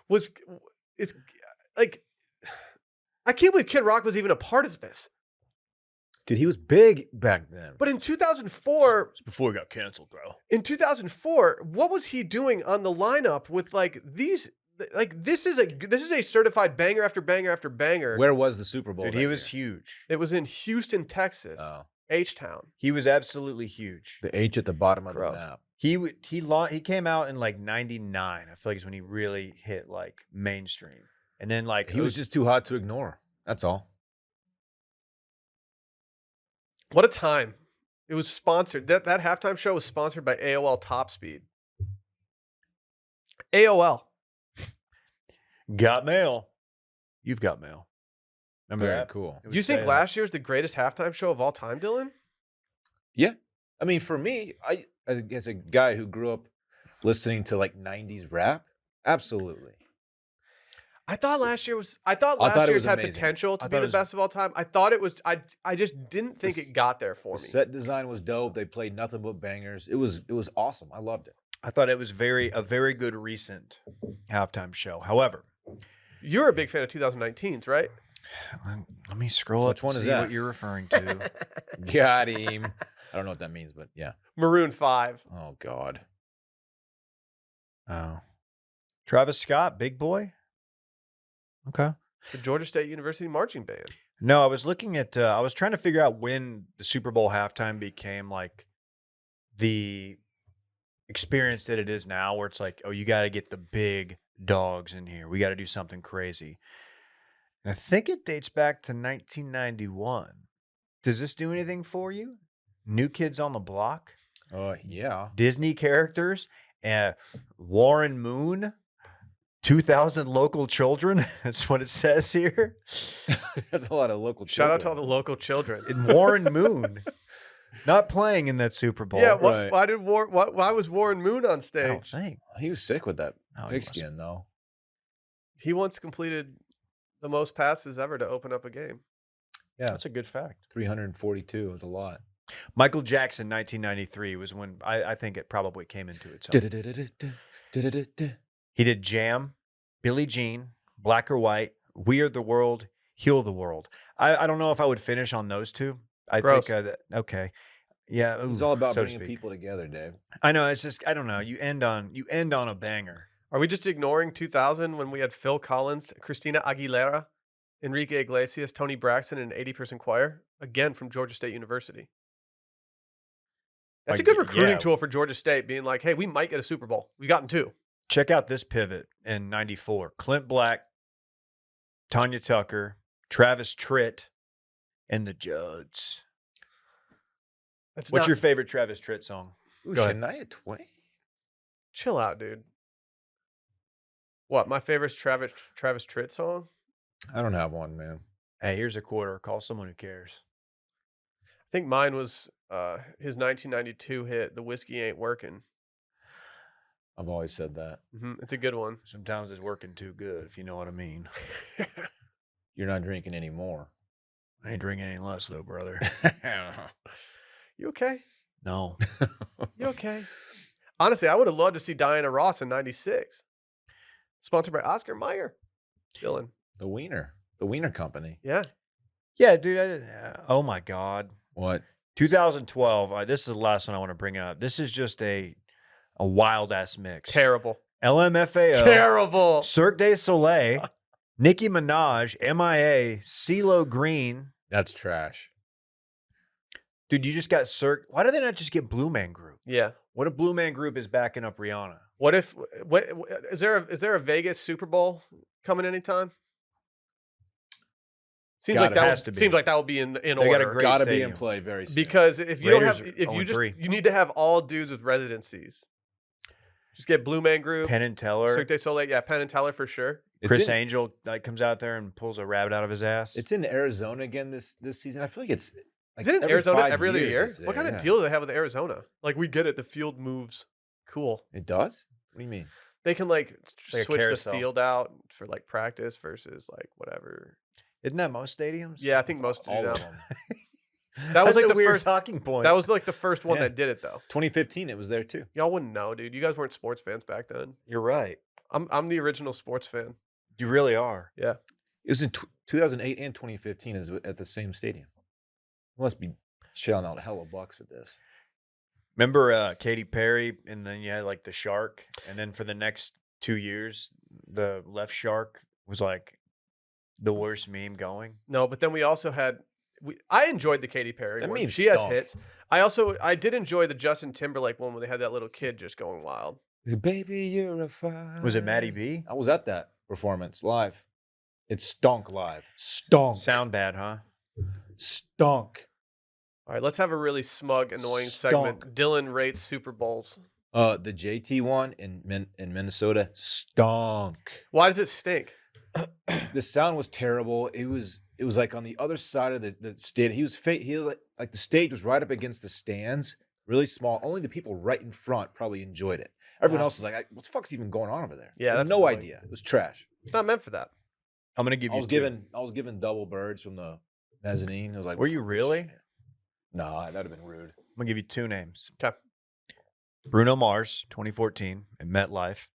It's like, I can't believe Kid Rock was even a part of this.
Dude, he was big back then.
But in 2004,
It's before he got canceled, bro.
what was he doing on the lineup with like these? Like this is a certified banger after banger after banger.
Where was the Super Bowl?
Dude,
that
he was
year?
huge.
It was in Houston, Texas,
Oh,
H-Town.
He was absolutely huge.
the H at the bottom of
Gross.
the map.
He came out in like 99. I feel like is when he really hit like mainstream. And then like
He was just too hot to ignore. That's all.
What a time! It was sponsored. That halftime show was sponsored by AOL Top Speed. AOL.
got mail. You've got mail. Remember
Very
that?
cool.
It
Do you
would
think
say
last year was the greatest halftime show of all time, Dylan?
Yeah. I mean, for me, as a guy who grew up listening to like 90s rap, absolutely.
I thought last year was. I thought
thought
last
it
year's
was
had
amazing.
potential to
I
be
thought it
the
was-
best of all time. I thought it was. I just didn't think
s-
it got there for
The
me.
set design was dope. They played nothing but bangers. It was awesome. I loved it.
I thought it was a very good recent halftime show. However,
You're a big fan of 2019's, right?
let me scroll
Which
up
one
and
is
see
that?
what you're referring to.
Got him. I don't know what that means, but yeah.
Maroon 5.
Oh God.
Oh. Travis Scott, big boy. Okay.
The Georgia State University marching band.
No, I was looking at I was trying to figure out when the Super Bowl halftime became like the experience that it is now, where it's like, oh, you got to get the big dogs in here. We got to do something crazy. And I think it dates back to 1991. Does this do anything for you? New Kids on the Block,
Yeah.
Disney characters, Warren Moon, 2,000 local children. That's what it says here.
That's a lot of local.
Shout out to all
children.
the local children.
And Warren Moon not playing in that Super Bowl.
Yeah,
Right.
why was Warren Moon on
I don't
stage?
think.
He was sick with that
No, he wasn't.
pigskin, though.
He once completed the most passes ever to open up a game.
Yeah,
That's a good fact.
342 was a lot.
Michael Jackson, 1993 was when I think it probably came into its own. He did Jam, Billie Jean, Black or White, We Are the World, Heal the World. I don't know if I would finish on those two. I
Gross.
think okay. Yeah,
It's
ooh,
all about
so to
bringing
speak.
people together, Dave.
I know, it's just I don't know. You end on a banger.
Are we just ignoring 2000 when we had Phil Collins, Christina Aguilera, Enrique Iglesias, Tony Braxton, and an 80-person choir? Again, from Georgia State University. That's a
Like,
good recruiting
yeah.
tool for Georgia State, being like, hey, we might get a Super Bowl. We've gotten 2.
Check out this pivot in 94. Clint Black, Tanya Tucker, Travis Tritt, and the Judds.
That's
What's
not-
your favorite Travis Tritt song?
Ooh,
Go ahead.
Shania Twain.
Chill out, dude. What, my favorite Travis Tritt song?
I don't have one, man.
Hey, here's a quarter. Call someone who cares.
I think mine was his 1992 hit, The Whiskey Ain't Working.
I've always said that.
It's a good one.
Sometimes it's working too good, if you know what I mean.
You're not drinking anymore.
I ain't drinking any less, though, brother.
You okay?
No.
You okay? Honestly, I would have loved to see Diana Ross in 96. Sponsored by Oscar Mayer. Dylan.
The Wiener Company.
Yeah.
Yeah, dude. Oh, my God.
What?
2012. This is the last one I want to bring up. This is just a wild-ass mix.
Terrible.
LMFAO.
Terrible.
Cirque du Soleil. Nicki Minaj. MIA. CeeLo Green.
That's trash.
Dude, you just got Cirque. Why do they not just get Blue Man Group?
Yeah.
What if Blue Man Group is backing up Rihanna?
What if is there a Vegas Super Bowl coming anytime? Seems
God,
like
it
that
has
would,
to be.
seems like that will be in
They got a
order.
great
Gotta be
stadium.
in play very soon.
Because if you
Raiders
don't have
are
if you just
0-3.
you need to have all dudes with residencies. Just get Blue Man Group,
Penn and Teller.
Cirque du Soleil, yeah, Penn and Teller for sure.
Chris
in,
Angel like comes out there and pulls a rabbit out of his ass.
it's in Arizona again this season. I feel like it's like
Is it in
every
Arizona
5
every other
years
year?
it's
What
there,
kind of
yeah.
deal do they have with Arizona? Like we get it, the field moves. Cool.
It does? What do you mean?
They can like
Like a
switch the
carousel.
field out for like practice versus like whatever.
Isn't that most stadiums?
Yeah, I think most do
All
now.
of them.
That was
That's
like
a
the
weird
first.
talking point.
That was like the first one
Yeah.
that did it though.
2015, it was there too.
Y'all wouldn't know, dude. You guys weren't sports fans back then.
You're right.
I'm the original sports fan.
You really are.
It was in 2008 and 2015 is at the same stadium. Must be shelling out hella bucks for this.
Remember Katy Perry, and then you had like the shark, and then for the next 2 years, the left shark was like the worst meme going.
No, but then we also had. I enjoyed the Katy Perry
That
one.
meme
She has
stunk.
hits. I did enjoy the Justin Timberlake one when they had that little kid just going wild.
Baby, you're a fire.
Was it Maddie B?
I was at that performance live. It stunk live. Stunk.
Sound bad, huh?
Stunk.
All right, let's have a really smug, annoying
Stunk.
segment. Dylan rates Super Bowls.
The JT one in Minnesota stunk.
Why does it stink?
The sound was terrible. It was like on the other side of the stage. He was like the stage was right up against the stands, really small. Only the people right in front probably enjoyed it. Everyone
Wow.
else was like, "What the fuck's even going on over there?"
Yeah,
I had
that's
no
annoying.
idea. It was trash.
It's not meant for that.
I'm gonna give
I
you
was
two.
given double birds from the mezzanine. I was like,
Were you
"Fuck this
really?"
shit." No, that'd have been rude.
I'm gonna give you two names.
Okay.
Bruno Mars, 2014, at MetLife.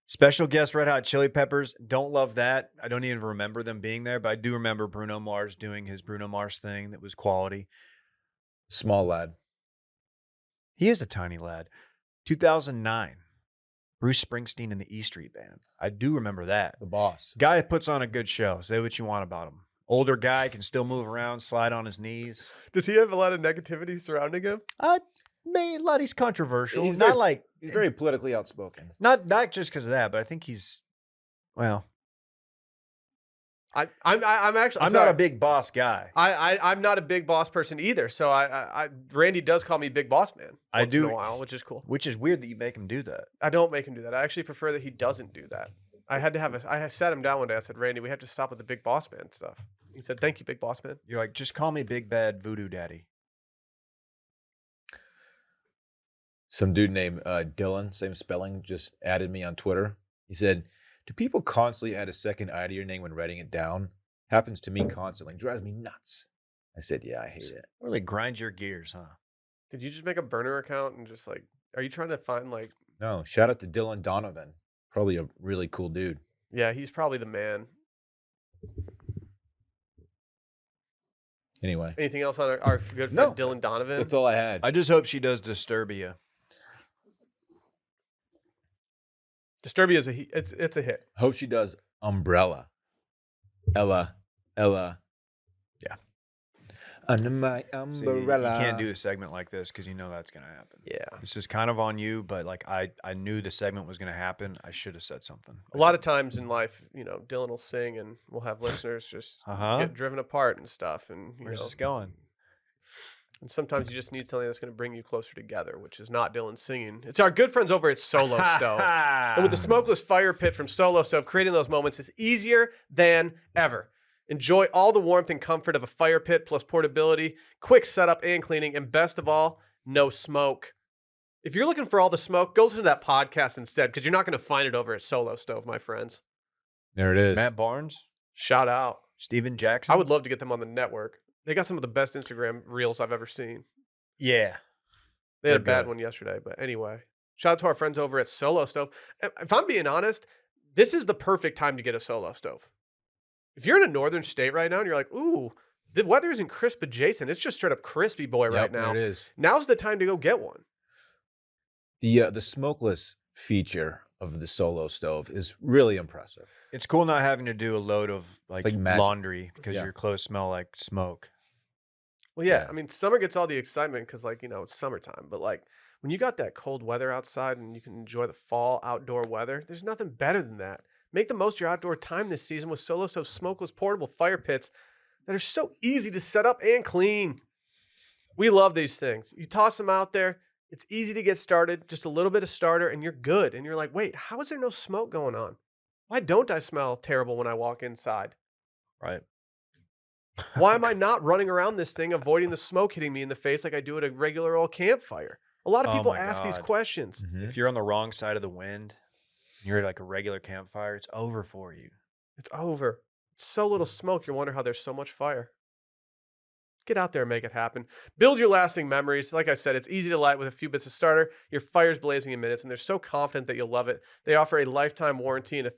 Special guest Red Hot Chili Peppers. Don't love that. I don't even remember them being there, but I do remember Bruno Mars doing his Bruno Mars thing that was quality.
Small lad.
He is a tiny lad. 2009, Bruce Springsteen and the E Street Band. I do remember that.
The boss.
Guy puts on a good show. Say what you want about him. Older guy, can still move around, slide on his knees.
Does he have a lot of negativity surrounding him?
Man, a lot. He's controversial.
He's
Not
very-
like
He's very politically outspoken.
not just because of that, but I think he's well.
I'm actually.
I'm
sorry.
not a big boss guy.
I'm not a big boss person either. So Randy does call me Big Boss Man.
I
once
do.
in a while, which is cool.
Which is weird that you make him do that.
I don't make him do that. I actually prefer that he doesn't do that. I sat him down one day. I said, Randy, we have to stop with the Big Boss Man stuff. He said, thank you, Big Boss Man.
You're like, just call me Big Bad Voodoo Daddy.
Some dude named Dylan, same spelling, just added me on Twitter. He said, "Do people constantly add a second I to your name when writing it down? Happens to me constantly. Drives me nuts." I said, "Yeah, I hate it."
Really grinds your gears, huh?
Did you just make a burner account and just like, are you trying to find like,
No, shout out to Dylan Donovan. Probably a really cool dude.
yeah, he's probably the man.
Anyway,
Anything else on our good friend
No.
Dylan Donovan?
that's all I had.
I just hope she does Disturbia.
Disturbia is it's a hit.
Hope she does Umbrella. Ella.
Yeah.
Under my
See,
umbrella.
you can't do a segment like this because you know that's going to happen.
Yeah.
This is kind of on you, but like I knew the segment was going to happen. I should have said something.
A lot of times in life, Dylan will sing and we'll have listeners just get driven apart and stuff. And
Where's this going?
And sometimes you just need something that's going to bring you closer together, which is not Dylan singing. It's our good friends over at Solo Stove. And with the smokeless fire pit from Solo Stove, creating those moments is easier than ever. Enjoy all the warmth and comfort of a fire pit plus portability, quick setup and cleaning, and best of all, no smoke. If you're looking for all the smoke, go listen to that podcast instead because you're not going to find it over at Solo Stove, my friends.
There it is.
Matt Barnes,
Shout out.
Steven Jackson.
I would love to get them on the network. They got some of the best Instagram reels I've ever seen.
Yeah.
They had a
They're
bad
good.
one yesterday, but anyway. Shout out to our friends over at Solo Stove. If I'm being honest, this is the perfect time to get a Solo Stove. If you're in a northern state right now and you're like, ooh, the weather isn't crisp adjacent. It's just straight up crispy boy right now.
There it is.
Now's the time to go get one.
The smokeless feature of the Solo Stove is really impressive.
It's cool not having to do a load of like
magic.
laundry because
Yeah.
your clothes smell like smoke.
Well, yeah.
Yeah.
I mean, summer gets all the excitement because, it's summertime. But, when you got that cold weather outside and you can enjoy the fall outdoor weather, there's nothing better than that. Make the most of your outdoor time this season with Solo Stove's smokeless portable fire pits that are so easy to set up and clean. We love these things. You toss them out there. It's easy to get started. Just a little bit of starter and you're good. And you're like, wait, how is there no smoke going on? Why don't I smell terrible when I walk inside?
Right.
Why am I not running around this thing avoiding the smoke hitting me in the face like I do at a regular old campfire? A lot of
Oh
people
my
ask these
God.
questions.
If you're on the wrong side of the wind, you're at like a regular campfire, it's over for you.
It's over. It's so little smoke, you wonder how there's so much fire. Get out there and make it happen. Build your lasting memories. Like I said, it's easy to light with a few bits of starter. Your fire's blazing in minutes, and they're so confident that you'll love it. They offer a lifetime warranty and a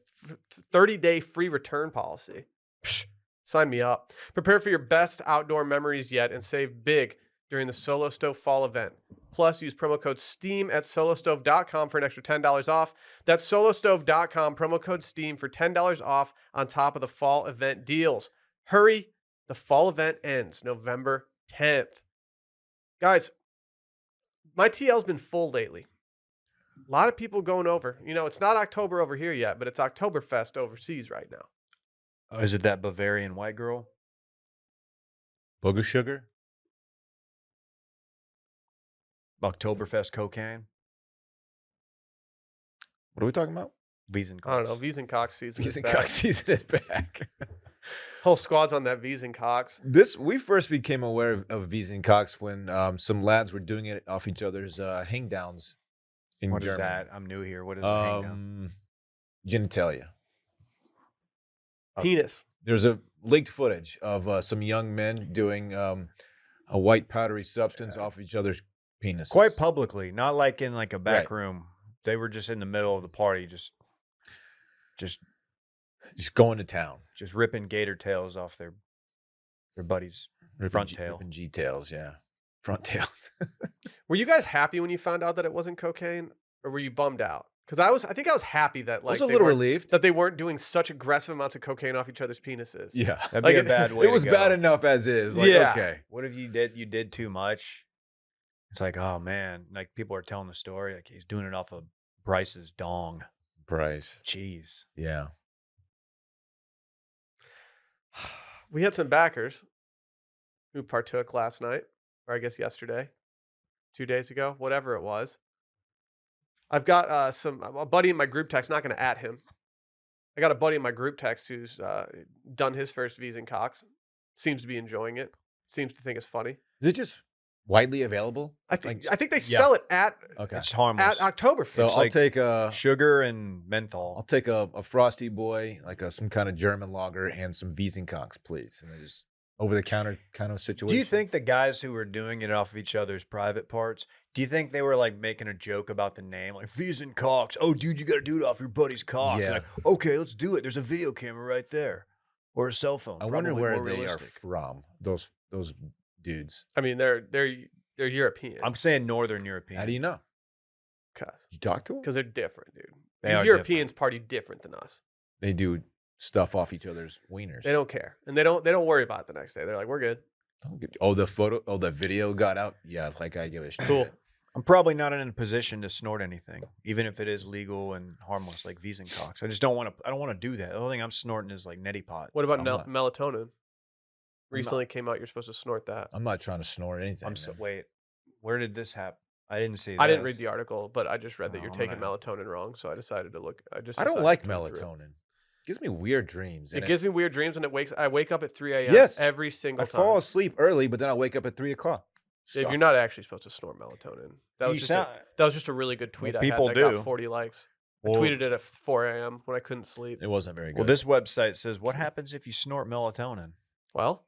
30-day free return policy. Psh, Sign me up. Prepare for your best outdoor memories yet and save big during the Solo Stove Fall event. Plus, use promo code STEAM at solostove.com for an extra $10 off. That's solostove.com, promo code STEAM for $10 off on top of the fall event deals. Hurry, the fall event ends November 10th. Guys, my TL's been full lately. A lot of people going over. You know, it's not October over here yet, but it's Oktoberfest overseas right now.
Oh, is it that Bavarian white girl?
Booger sugar?
Oktoberfest cocaine?
What are we talking about?
Wiesn.
I don't know. Wiesn Koks season is
Wiesn
back.
Cox season is back.
Whole squad's on that Wiesn Koks.
We first became aware of Wiesn Cox when some lads were doing it off each other's hang downs in
What
Germany.
is that? I'm new here. What is a hang down?
Genitalia.
Penis.
There's a leaked footage of some young men doing a white powdery substance off each other's penises.
Quite publicly, not like in like a back
Right.
room. They were just in the middle of the party, just
going to town.
just ripping gator tails off their buddies' front tail.
Ripping G-tails, yeah. Front tails.
Were you guys happy when you found out that it wasn't cocaine, or were you bummed out? Because I think I was happy that
I was
like
a little relieved.
that they weren't doing such aggressive amounts of cocaine off each other's penises.
Yeah.
That'd
Like
be a
it-
bad way.
It was
to go.
bad enough as is. Like,
Yeah.
okay.
What if you did too much? It's like, oh man, like people are telling the story, like he's doing it off of Bryce's dong.
Bryce.
Jeez.
Yeah.
We had some backers who partook last night, or I guess yesterday, 2 days ago, whatever it was. I've got a buddy in my group text. Not going to at him. I got a buddy in my group text who's done his first Wiesn Koks. Seems to be enjoying it. Seems to think it's funny.
Is it just widely available?
I think
Like-
they
Yeah.
sell it at
Okay.
It's harmless.
Oktoberfest.
So
It's
I'll
like
take a
Sugar and menthol.
I'll take a frosty boy, like some kind of German lager, and some Wiesn Cox, please. And then just over the counter kind of situation.
Do you think the guys who were doing it off of each other's private parts, do you think they were like making a joke about the name? Like Wiesn Cox. Oh, dude, you got to do it off your buddy's cock.
Yeah.
Like, okay, let's do it. There's a video camera right there. Or a cell phone.
I wonder
Probably
where
more
they
realistic.
are from. Those dudes.
I mean, they're European.
I'm saying Northern European.
How do you know?
Because
Did you talk to them?
they're different, dude.
They
These
are
Europeans party different than us.
They do stuff off each other's wieners.
They don't care, and they don't worry about it the next day. They're like, we're good.
The video got out. Yeah, like I give a shit.
Cool.
I'm probably not in a position to snort anything, even if it is legal and harmless, like Wiesn Cox. I just don't want to. I don't want to do that. The only thing I'm snorting is like neti pot.
What about
I'm not-
melatonin? Recently came out. You're supposed to snort that.
I'm not trying to snort anything.
I'm so
man.
wait. Where did this happen? I didn't see.
I didn't read
this.
the article, but I just read that
Oh,
you're
I'm
taking
gonna-
melatonin wrong, so I decided to look.
I don't
decided
like
to look through it.
melatonin. It gives me weird dreams.
It
and
gives me weird dreams, and I wake up at 3 a.m.
Yes.
every single
I
time.
fall asleep early, but then I wake up at 3 o'clock.
If you're not actually supposed to snort melatonin, that was
You
just
sound-
that was just a really good tweet.
Well,
I
people
had that
do.
got 40 likes.
Well-
I tweeted it at 4 a.m. when I couldn't sleep.
It wasn't very good.
Well, this website says, "What happens if you snort melatonin?"
Well,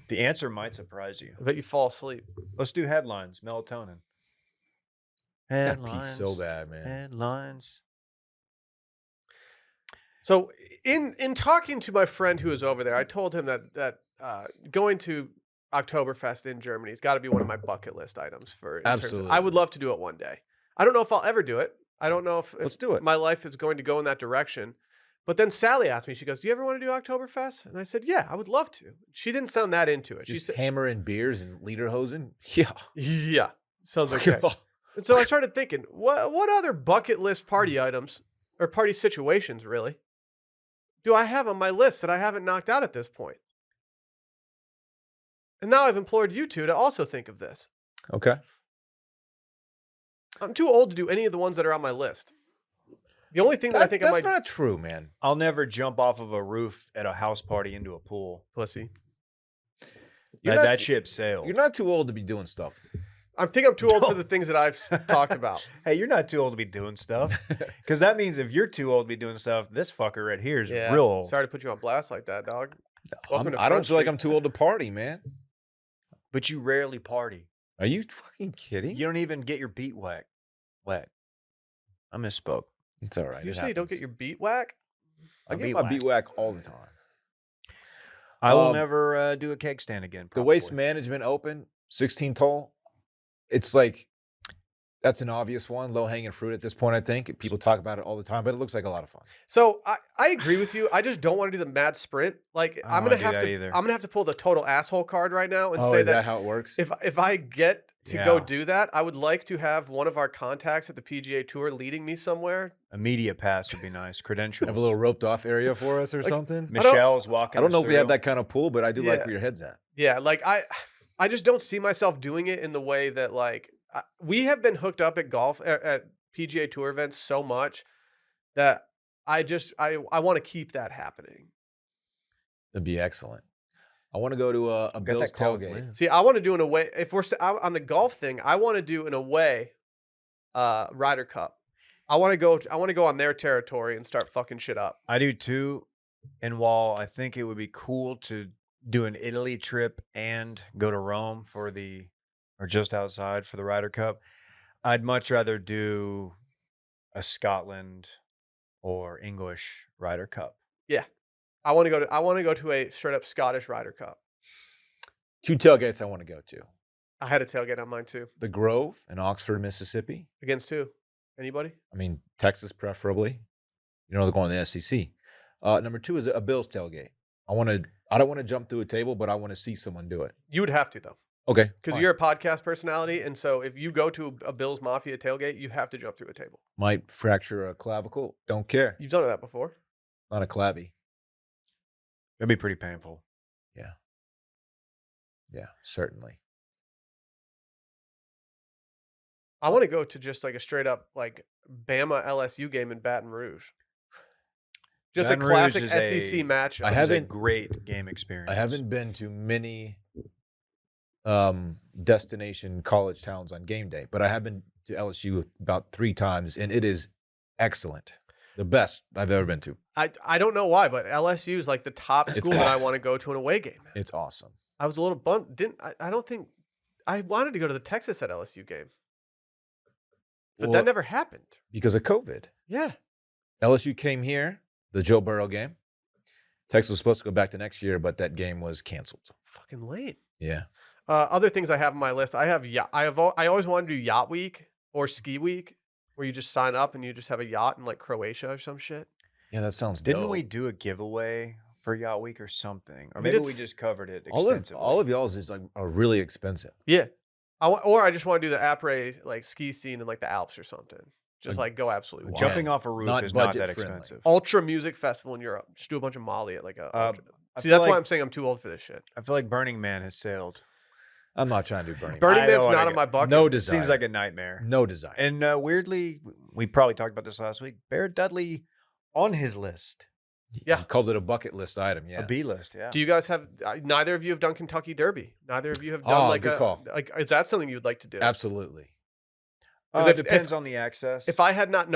The answer might surprise you.
I bet you fall asleep.
Let's do headlines. Melatonin.
That piece so bad, man.
Headlines.
So in talking to my friend who was over there, I told him that going to Oktoberfest in Germany has got to be one of my bucket list items for.
Absolutely.
I would love to do it one day. I don't know if I'll ever do it. I don't know if
Let's do it.
my life is going to go in that direction. But then Sally asked me, she goes, "Do you ever want to do Oktoberfest?" And I said, "Yeah, I would love to." She didn't sound that into it. She
Just
said,
hammering beers and lederhosen. Yeah.
"Yeah, sounds okay." And so I started thinking, what other bucket list party items or party situations really do I have on my list that I haven't knocked out at this point? And now I've implored you two to also think of this.
Okay.
I'm too old to do any of the ones that are on my list. The only thing that I think I
that's
might
not true, man.
I'll never jump off of a roof at a house party into a pool.
pussy.
You're
That,
not-
that ship sailed.
You're not too old to be doing stuff.
I think I'm too old for the things that I've talked about.
Hey, you're not too old to be doing stuff. Because that means if you're too old to be doing stuff, this fucker right here is real old.
Sorry to put you on blast like that, dog. Welcome to
I don't
Front
feel like
Street.
I'm too old to party, man.
But you rarely party.
Are you fucking kidding?
You don't even get your beat wet. I misspoke.
It's all right.
You
it
say you don't get
happens.
your beat whack?
I
A
get
beat
my
whack.
beat whack all the time.
I will never do a keg stand again.
The
Probably.
Waste Management Open, 16 hole. It's like that's an obvious one, low hanging fruit at this point. I think people talk about it all the time, but it looks like a lot of fun.
So I agree with you. I just don't want to do the mad sprint. Like
I
I'm
don't
gonna
wanna do
have
that
to.
either.
I'm gonna have to pull the total asshole card right now and
Oh,
say
is that
that
how it works?
if I get to go
Yeah.
do that, I would like to have one of our contacts at the PGA Tour leading me somewhere.
Immediate pass would be nice. Credentials.
Have a little roped off area for us or
Like,
something?
Michelle's walking.
I don't
us
know if we have
through.
that kind of pool, but I do like
Yeah.
where your head's at.
Yeah, like I just don't see myself doing it in the way that like we have been hooked up at golf at PGA Tour events so much that I want to keep that happening.
That'd be excellent. I want to go to a
Got
Bills
that call with
tailgate.
Liz.
See, I want to do an away. If we're on the golf thing, I want to do an away Ryder Cup. I want to go on their territory and start fucking shit up.
I do too. And while I think it would be cool to do an Italy trip and go to Rome or just outside for the Ryder Cup, I'd much rather do a Scotland or English Ryder Cup.
I want to go to a straight up Scottish Ryder Cup.
2 tailgates I want to go to.
I had a tailgate on mine too.
The Grove in Oxford, Mississippi.
Against who? Anybody?
I mean, Texas preferably. You know, they're going to the SEC. Number 2 is a Bills tailgate. I don't want to jump through a table, but I want to see someone do it.
You would have to though,
Okay.
because
fine.
you're a podcast personality, and so if you go to a Bills Mafia tailgate, you have to jump through a table.
Might fracture a clavicle. Don't care.
You've done that before.
Not a clavy.
It'd be pretty painful.
Yeah, certainly.
I want to go to just like a straight up like Bama LSU game in Baton Rouge. Just
Baton
a
Rouge
classic
is
SEC
a-
matchup.
I
It's a
haven't-
great game experience.
I haven't been to many destination college towns on game day, but I have been to LSU about 3 times, and it is excellent. The best I've ever been to.
I don't know why, but LSU is like the top
It's
school that I
awesome.
want to go to an away game.
It's awesome.
I was a little bummed. I don't think I wanted to go to the Texas at LSU game, but
Well,
that never happened.
because of COVID.
Yeah.
LSU came here, the Joe Burrow game. Texas was supposed to go back to next year, but that game was canceled.
Fucking late.
Yeah.
Other things I have on my list. I always wanted to do yacht week or ski week, where you just sign up and you just have a yacht in like Croatia or some shit.
Yeah, that sounds
Didn't
dope.
we do a giveaway for Yacht Week or something? Or
We
maybe
did
we just covered it
all of
extensively.
y'all's is like are really expensive.
Yeah. Or I just want to do the après like ski scene in like the Alps or something. Just like go absolutely wild.
Jumping off a roof
not
is not that
budget friendly.
expensive.
Ultra music festival in Europe. Just do a bunch of Molly at like a.
I
See,
feel
that's why
like-
I'm saying I'm too old for this shit.
I feel like Burning Man has sailed.
I'm not trying to do Burning Man.
Burning
I
Man's
don't
not
wanna
on
go-
my bucket.
No
It
desire.
seems like a nightmare.
No desire.
And weirdly, we probably talked about this last week. Barrett Dudley on his list.
Yeah.
He called it a bucket list item. Yeah.
A B list, yeah.
Do you guys have? Neither of you have done Kentucky Derby. Neither of you have done
Oh,
like
good
a
call.
like. Is that something you'd like to do?
Absolutely.
Because
It
if-
depends on the access.
If I had not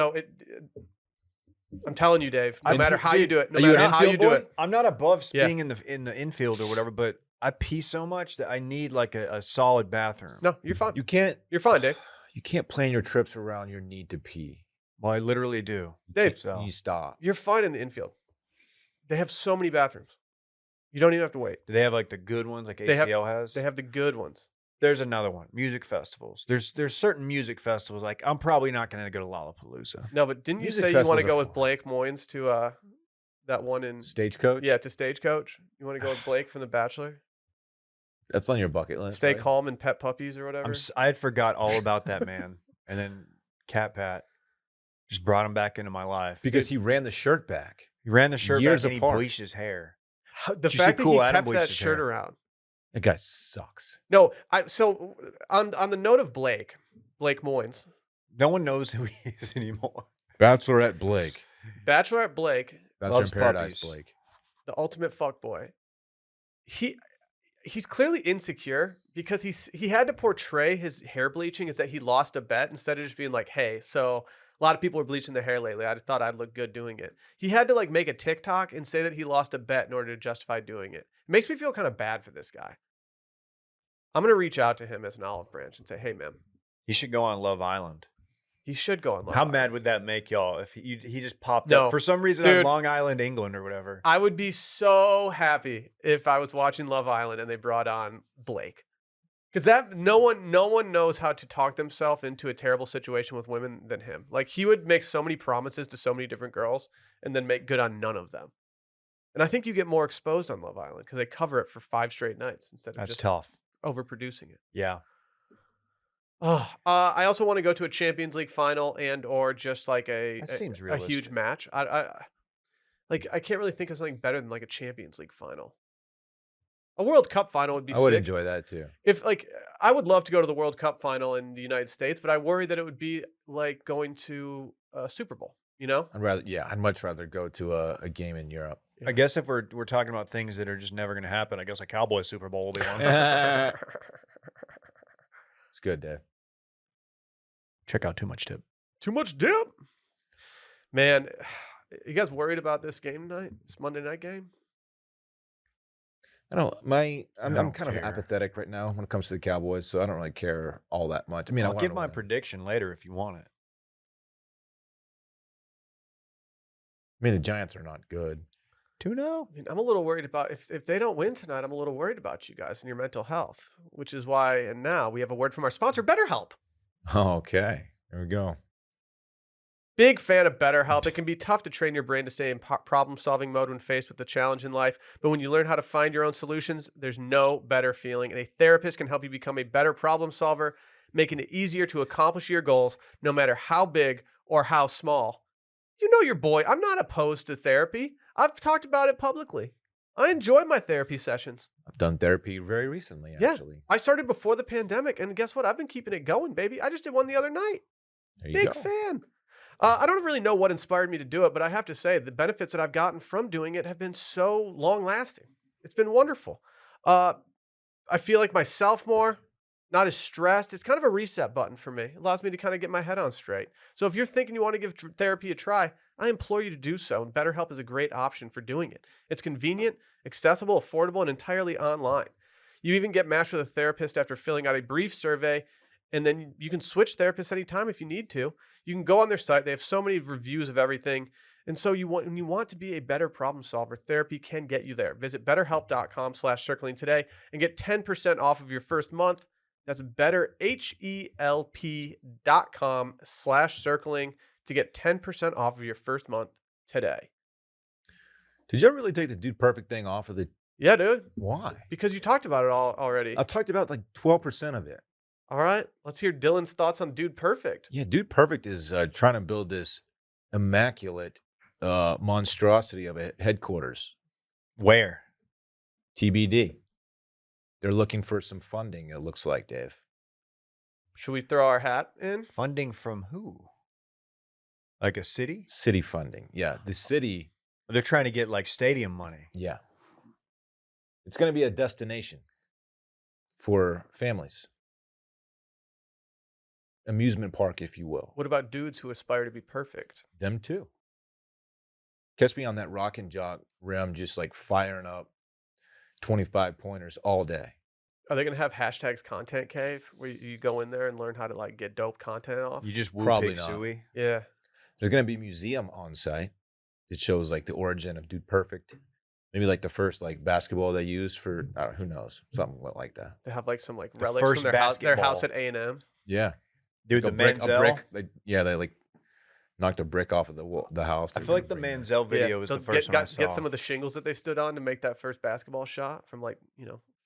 I'm telling you, Dave. No
And
matter
he-
how you do it, no
are you
matter
an
how you
infield
do
boy?
it.
I'm not above
Yeah.
being in the infield or whatever, but I pee so much that I need like a solid bathroom.
No, you're fine.
You can't
You're fine, Dave.
plan your trips around your need to pee.
Well, I literally do.
Dave,
So
You stop.
you're fine in the infield. They have so many bathrooms. You don't even have to wait.
do they have like the good ones like
They have-
ACL has?
They have the good ones.
There's another one. Music festivals. There's certain music festivals. Like I'm probably not going to go to Lollapalooza.
No, but didn't you
Music
say you want
festivals
to
are
go with
fun.
Blake Moynes to that one in
Stagecoach.
yeah to Stagecoach? You want to go with Blake from The Bachelor?
That's on your bucket list.
Stay
right?
calm and pet puppies or whatever.
I had forgot all about that man, and then Cat Pat just brought him back into my life
Because he ran the shirt back.
he ran the shirt
years
back and
apart.
he bleached his hair.
The
Did you see
fact that
Cool
he
Adam
kept
bleached
that
his
shirt
hair?
around.
That guy sucks.
No, so on the note of Blake Moynes,
No one knows who he is anymore.
Bachelorette Blake.
Bachelorette Blake,
Bachelor
Loves
in Paradise
puppies.
Blake.
the ultimate fuckboy. He's clearly insecure because he had to portray his hair bleaching as that he lost a bet instead of just being like, hey, so a lot of people are bleaching their hair lately. I just thought I'd look good doing it. He had to like make a TikTok and say that he lost a bet in order to justify doing it. It makes me feel kind of bad for this guy. I'm gonna reach out to him as an olive branch and say, hey man,
He should go on Love Island.
He should go on Love
How
Island.
mad would that make y'all if he just popped
No,
up for some reason
dude.
on Long Island, England, or whatever?
I would be so happy if I was watching Love Island and they brought on Blake. Because that no one knows how to talk themselves into a terrible situation with women than him. Like he would make so many promises to so many different girls and then make good on none of them. And I think you get more exposed on Love Island because they cover it for 5 straight nights instead of
That's
just
tough.
overproducing it.
Yeah.
I also want to go to a Champions League final and or just like
That seems
a huge
realistic.
match. I can't really think of something better than like a Champions League final. A World Cup final would be
I would
sick.
enjoy that too.
If like I would love to go to the World Cup final in the United States, but I worry that it would be like going to a Super Bowl, you know?
I'd much rather go to a game in Europe.
I guess if we're talking about things that are just never going to happen, I guess a Cowboys Super Bowl will be one.
It's good, Dave.
Check out Too Much Tip.
Too much dip. Man, you guys worried about this game tonight? This Monday night game?
I'm
don't
kind of
care.
apathetic right now when it comes to the Cowboys, so I don't really care all that much. I mean, I
I'll
want
give
to
my
win.
prediction later if you want it.
I mean, the Giants are not good.
2-0.
I mean, I'm a little worried about if they don't win tonight, I'm a little worried about you guys and your mental health, which is why, and now we have a word from our sponsor, BetterHelp.
Okay, there we go.
Big fan of BetterHelp. It can be tough to train your brain to stay in problem-solving mode when faced with a challenge in life, but when you learn how to find your own solutions, there's no better feeling, and a therapist can help you become a better problem solver, making it easier to accomplish your goals, no matter how big or how small. You know your boy. I'm not opposed to therapy. I've talked about it publicly. I enjoy my therapy sessions.
I've done therapy very recently,
Yeah.
actually.
I started before the pandemic, and guess what? I've been keeping it going, baby. I just did one the other night.
There you
Big
go.
fan. I don't really know what inspired me to do it, but I have to say the benefits that I've gotten from doing it have been so long lasting. It's been wonderful. I feel like myself more, not as stressed. It's kind of a reset button for me. It allows me to kind of get my head on straight. So if you're thinking you want to give therapy a try, I implore you to do so. And BetterHelp is a great option for doing it. It's convenient, accessible, affordable, and entirely online. You even get matched with a therapist after filling out a brief survey, and then you can switch therapists anytime if you need to. You can go on their site. They have so many reviews of everything. And so when you want to be a better problem solver, therapy can get you there. Visit betterhelp.com/circling today and get 10% off of your first month. That's betterhelp.com/circling to get 10% off of your first month today.
Did you ever really take the Dude Perfect thing off of the?
Yeah, dude.
Why?
Because you talked about it all already.
I talked about like 12% of it.
All right. Let's hear Dylan's thoughts on Dude Perfect.
Yeah, Dude Perfect is trying to build this immaculate monstrosity of a headquarters.
Where?
TBD. They're looking for some funding, it looks like, Dave.
Should we throw our hat in?
Funding from who? Like a city?
City funding. Yeah, the city.
They're trying to get like stadium money.
Yeah. It's going to be a destination for families. Amusement park, if you will.
What about dudes who aspire to be perfect?
Them too. Catch me on that rock and jock rim, just like firing up 25 pointers all day.
Are they going to have hashtags content cave where you go in there and learn how to like get dope content off?
You just woo
Probably
pig
not.
suey.
Yeah.
There's going to be a museum on site that shows like the origin of Dude Perfect. Maybe like the first like basketball they used for, I don't know, who knows, something like that.
They have like some like
The
relics
first
from their house
basketball.
at A&M.
Yeah.
Dude,
Like
the Manziel.
they like knocked a brick off of the house.
I feel like the Manziel video was the first one I saw.
Get some of the shingles that they stood on to make that first basketball shot from like,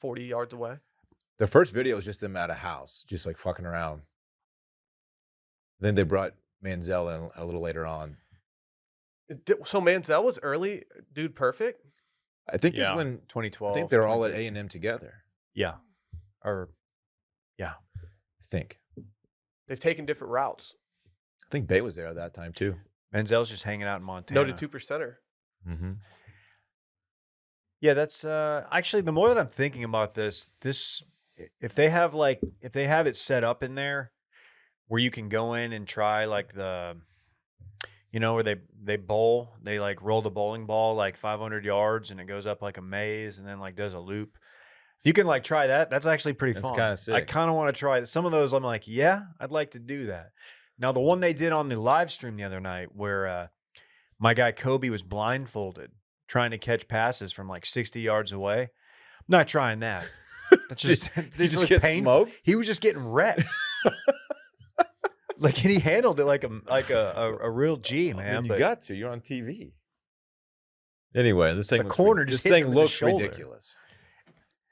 40 yards away.
The first video was just them at a house, just like fucking around. Then they brought Manziel in a little later on.
So Manziel was early Dude Perfect?
I think
Yeah,
it's when
2012.
I think they're all at
2013.
A&M together.
Yeah. Or, yeah.
I think.
They've taken different routes.
I think Bay was there at that time too.
Manziel's just hanging out in Montana.
Noted 2%er.
Mm-hmm.
Yeah, that's actually the more that I'm thinking about this, if they have it set up in there where you can go in and try like where they bowl, they like roll the bowling ball like 500 yards and it goes up like a maze and then like does a loop. If you can like try that, that's actually pretty
That's
fun.
kinda sick.
I kind of want to try some of those. I'm like, yeah, I'd like to do that. Now, the one they did on the live stream the other night where my guy Kobe was blindfolded trying to catch passes from like 60 yards away. I'm not trying that. That's just, this
just
was
get
painful.
smoked?
He was just getting wrecked. Like, and he handled it like a real G,
I
man.
mean, you
but
got to. You're on TV. Anyway, this thing
The
looks
corner
rid-
just
this
hit
thing
him in the
looks
shoulder.
ridiculous.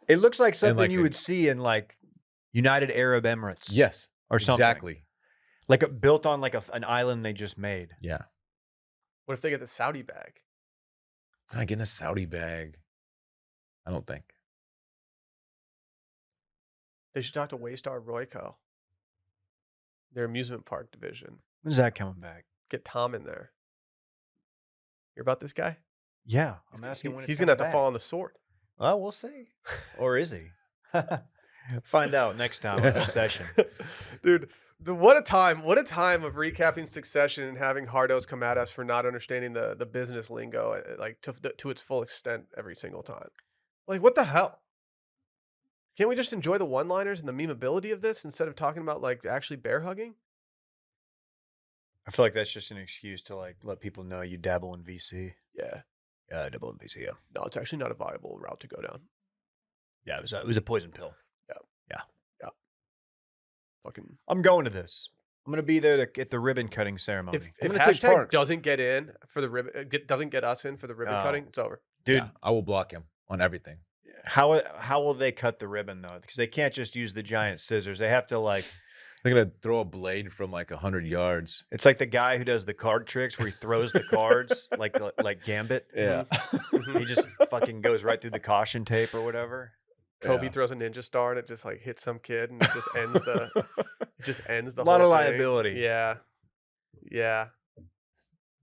it looks like something
like
you
a-
would see in like United Arab Emirates.
Yes,
Or something.
exactly.
Like built on like an island they just made.
Yeah.
What if they get the Saudi bag?
I get in a Saudi bag. I don't think.
They should talk to Waystar Royco, their amusement park division.
When's that coming back?
Get Tom in there. Hear about this guy?
Yeah. I'm asking when
He's going to have to fall on the sword.
Oh, we'll see. Or is he? Find out next time on Succession.
Dude, what a time of recapping Succession and having Hardos come at us for not understanding the business lingo like to its full extent every single time. Like, what the hell? Can't we just enjoy the one-liners and the memeability of this instead of talking about like actually bear hugging?
I feel like that's just an excuse to like let people know you dabble in VC.
Yeah.
Yeah, I dabble in VC. Yeah,
No, it's actually not a viable route to go down.
yeah, it was a poison pill.
Fucking
I'm going to this. I'm going to be there to get the ribbon cutting ceremony.
if
I'm gonna take
hashtag
Parks.
doesn't get in for the ribbon doesn't get us in for the ribbon
No.
cutting, it's over.
Dude,
Yeah, I will block him on everything.
how will they cut the ribbon though? Because they can't just use the giant scissors. They have to like.
They're gonna throw a blade from like 100 yards.
It's like the guy who does the card tricks where he throws the cards like Gambit.
Yeah.
He just fucking goes right through the caution tape or whatever.
Kobe
Yeah.
throws a ninja star and it just like hits some kid and it just ends the
A lot
whole
of
thing.
liability.
Yeah. Yeah.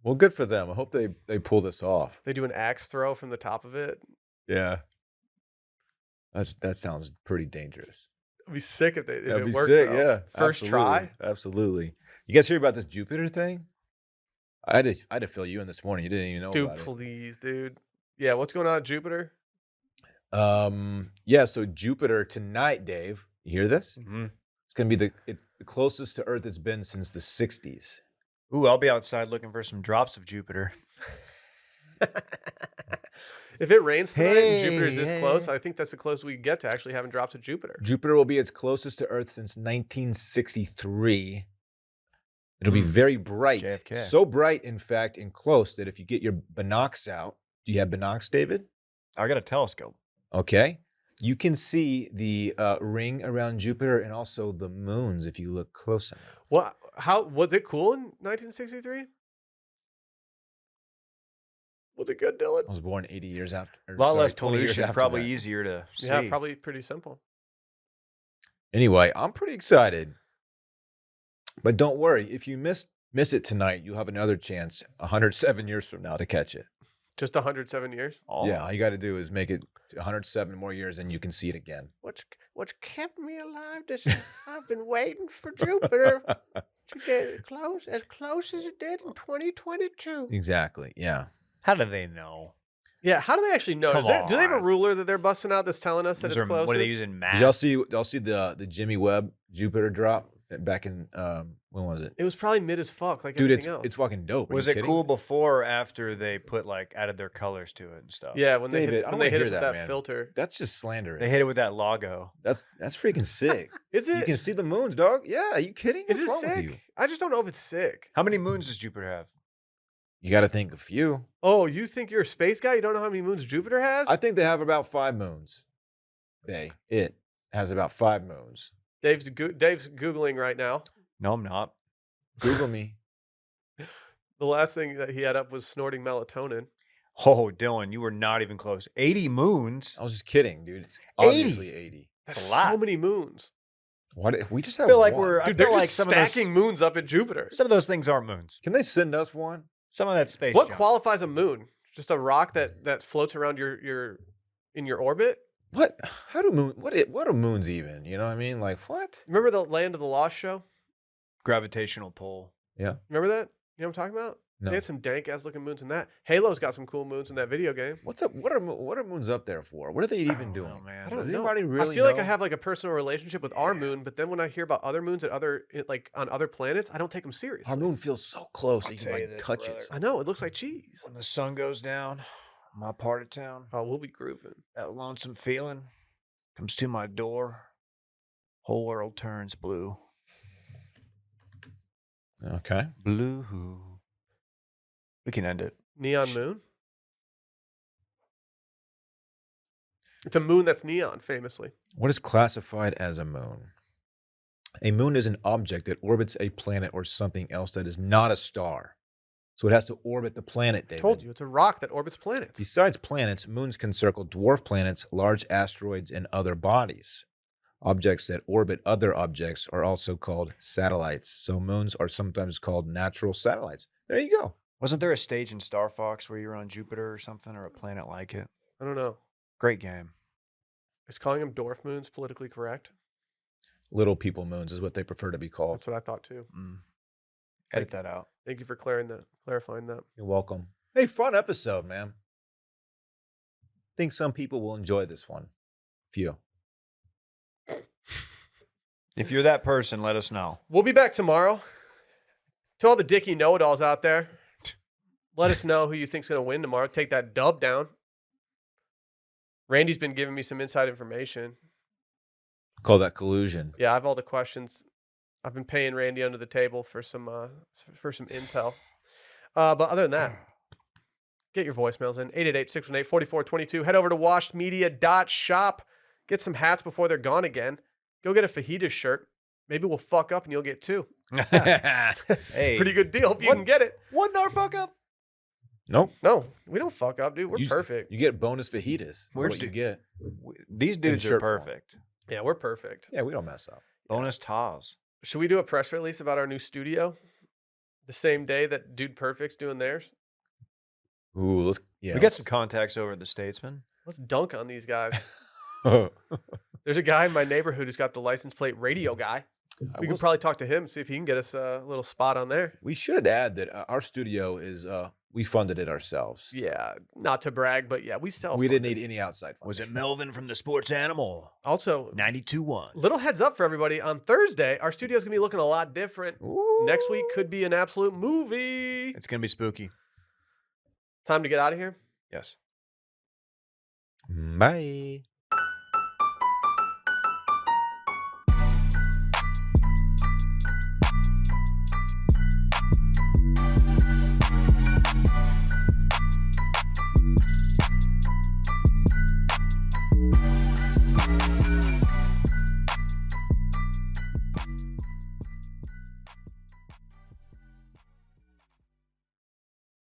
Well, good for them. I hope they pull this off.
They do an axe throw from the top of it.
Yeah. That sounds pretty dangerous.
It'd be sick if
That'd
it
be
works.
sick.
Though.
Yeah.
First
absolutely.
try.
Absolutely. You guys hear about this Jupiter thing? I had to fill you in this morning. You didn't even know
Dude,
about it.
please, dude. Yeah, what's going on at Jupiter?
Yeah, so Jupiter tonight, Dave. You hear this?
Mm-hmm.
It's gonna be the closest to Earth it's been since the 60s.
Ooh, I'll be outside looking for some drops of Jupiter.
If it rains tonight and Jupiter's
Hey,
this close, I think that's the closest we can get to actually having drops of Jupiter.
Jupiter will be its closest to Earth since 1963. It'll be
Mm.
very bright.
JFK.
So bright, in fact, and close that if you get your binocs out, do you have binocs, David?
I got a telescope.
Okay. You can see the ring around Jupiter and also the moons if you look close enough.
What? How was it cool in 1963? Was it good, Dylan?
I was born 80 years after.
A lot less
20 years
pollution,
after
probably
that.
easier to see.
Yeah, probably pretty simple.
Anyway, I'm pretty excited. But don't worry, if you miss it tonight, you'll have another chance 107 years from now to catch it.
Just 107 years.
Oh.
Yeah, all you got to do is make it to 107 more years and you can see it again.
What's kept me alive? I've been waiting for Jupiter to get as close as it did in 2022.
Exactly. Yeah.
How do they know?
Yeah, how do they actually know?
Come
Do they have a
on.
ruler that they're busting out that's telling us that
Is
it's
there-
close?
what are they using? Math?
Did y'all see the Jimmy Webb Jupiter drop back in when was it?
It was probably mid as fuck, like
Dude,
everything else.
it's fucking dope. Are
Was
you
it
kidding?
cool before or after they put like added their colors to it and stuff?
Yeah, when they
David, I
hit,
don't
when they
wanna
hit us
hear
with
that,
that
man.
filter.
That's just slanderous.
They hit it with that logo.
That's freaking sick.
Is it?
You can see the moons, dog. Yeah, are you kidding?
Is
What's
it
wrong with you?
sick? I just don't know if it's sick.
How many moons does Jupiter have?
You got to think a few.
Oh, you think you're a space guy? You don't know how many moons Jupiter has?
I think they have about 5 moons. It has about 5 moons.
Dave's Googling right now.
No, I'm not.
Google me.
The last thing that he had up was snorting melatonin.
Oh, Dylan, you were not even close. 80 moons.
I was just kidding, dude. It's
80.
obviously 80.
That's
a
so
lot.
many moons.
What if we just
I
have
feel like
one?
I
Dude,
feel
they're
like
just
some of those
stacking moons up at Jupiter.
some of those things aren't moons.
Can they send us one?
Some of that space.
What
junk.
qualifies a moon? Just a rock that floats around your in your orbit?
What? How do moon? What are moons even? You know what I mean? Like what?
Remember the Land of the Lost show?
Gravitational pull.
Yeah.
Remember that? You know what I'm talking about?
No.
They had some dank ass looking moons in that. Halo's got some cool moons in that video game.
What's up? What are moons up there for? What are they even
don't
doing?
know, man.
I don't
Does
know.
anybody really
I feel like I
know?
have like a personal relationship with our moon, but then when I hear about other moons like on other planets, I don't take them seriously.
Our moon feels so close.
I'll
You can
tell you
like
this,
touch
brother.
it.
I know it looks like cheese.
When the sun goes down, my part of town,
Oh, we'll be grooving.
that lonesome feeling comes to my door. Whole world turns blue.
Okay.
Blue. We can end it.
Neon moon. It's a moon that's neon, famously.
What is classified as a moon? A moon is an object that orbits a planet or something else that is not a star. So it has to orbit the planet, David.
Told you, it's a rock that orbits planets.
Besides planets, moons can circle dwarf planets, large asteroids, and other bodies. Objects that orbit other objects are also called satellites. So moons are sometimes called natural satellites. There you go.
Wasn't there a stage in Star Fox where you were on Jupiter or something, or a planet like it?
I don't know.
Great game.
Is calling them dwarf moons politically correct?
Little people moons is what they prefer to be called.
That's what I thought too.
Edit that out.
Thank you for clarifying that.
You're welcome. Hey, fun episode, man. Think some people will enjoy this one. Few.
If you're that person, let us know.
We'll be back tomorrow. To all the Dickie know-it-alls out there, let us know who you think's going to win tomorrow. Take that dub down. Randy's been giving me some inside information.
Call that collusion.
Yeah, I have all the questions. I've been paying Randy under the table for some intel. But other than that, get your voicemails in 888-618-4422. Head over to washedmedia.shop. Get some hats before they're gone again. Go get a fajita shirt. Maybe we'll fuck up and you'll get two. It's a pretty good deal if you can get it.
Wouldn't our fuck up?
Nope.
No, we don't fuck up, dude. We're
You-
perfect.
You get bonus fajitas.
We're
What you
st-
get.
These dudes are
shirt form.
perfect.
Yeah, we're perfect.
Yeah, we don't mess up.
Bonus taz.
Should we do a press release about our new studio the same day that Dude Perfect's doing theirs?
Ooh, let's. Yeah,
We got some contacts over at the Statesman.
Let's dunk on these guys.
some.
There's a guy in my neighborhood who's got the license plate radio guy. We could probably talk to him, see if he can get us a little spot on there.
We should add that our studio is. We funded it ourselves.
Yeah, not to brag, but yeah, we
We didn't need any outside funding.
Was it Melvin from the Sports Animal?
Also,
92.1.
little heads up for everybody. On Thursday, our studio's going to be looking a lot different.
Ooh.
Next week could be an absolute movie.
It's going to be spooky.
Time to get out of here.
Yes.
Bye.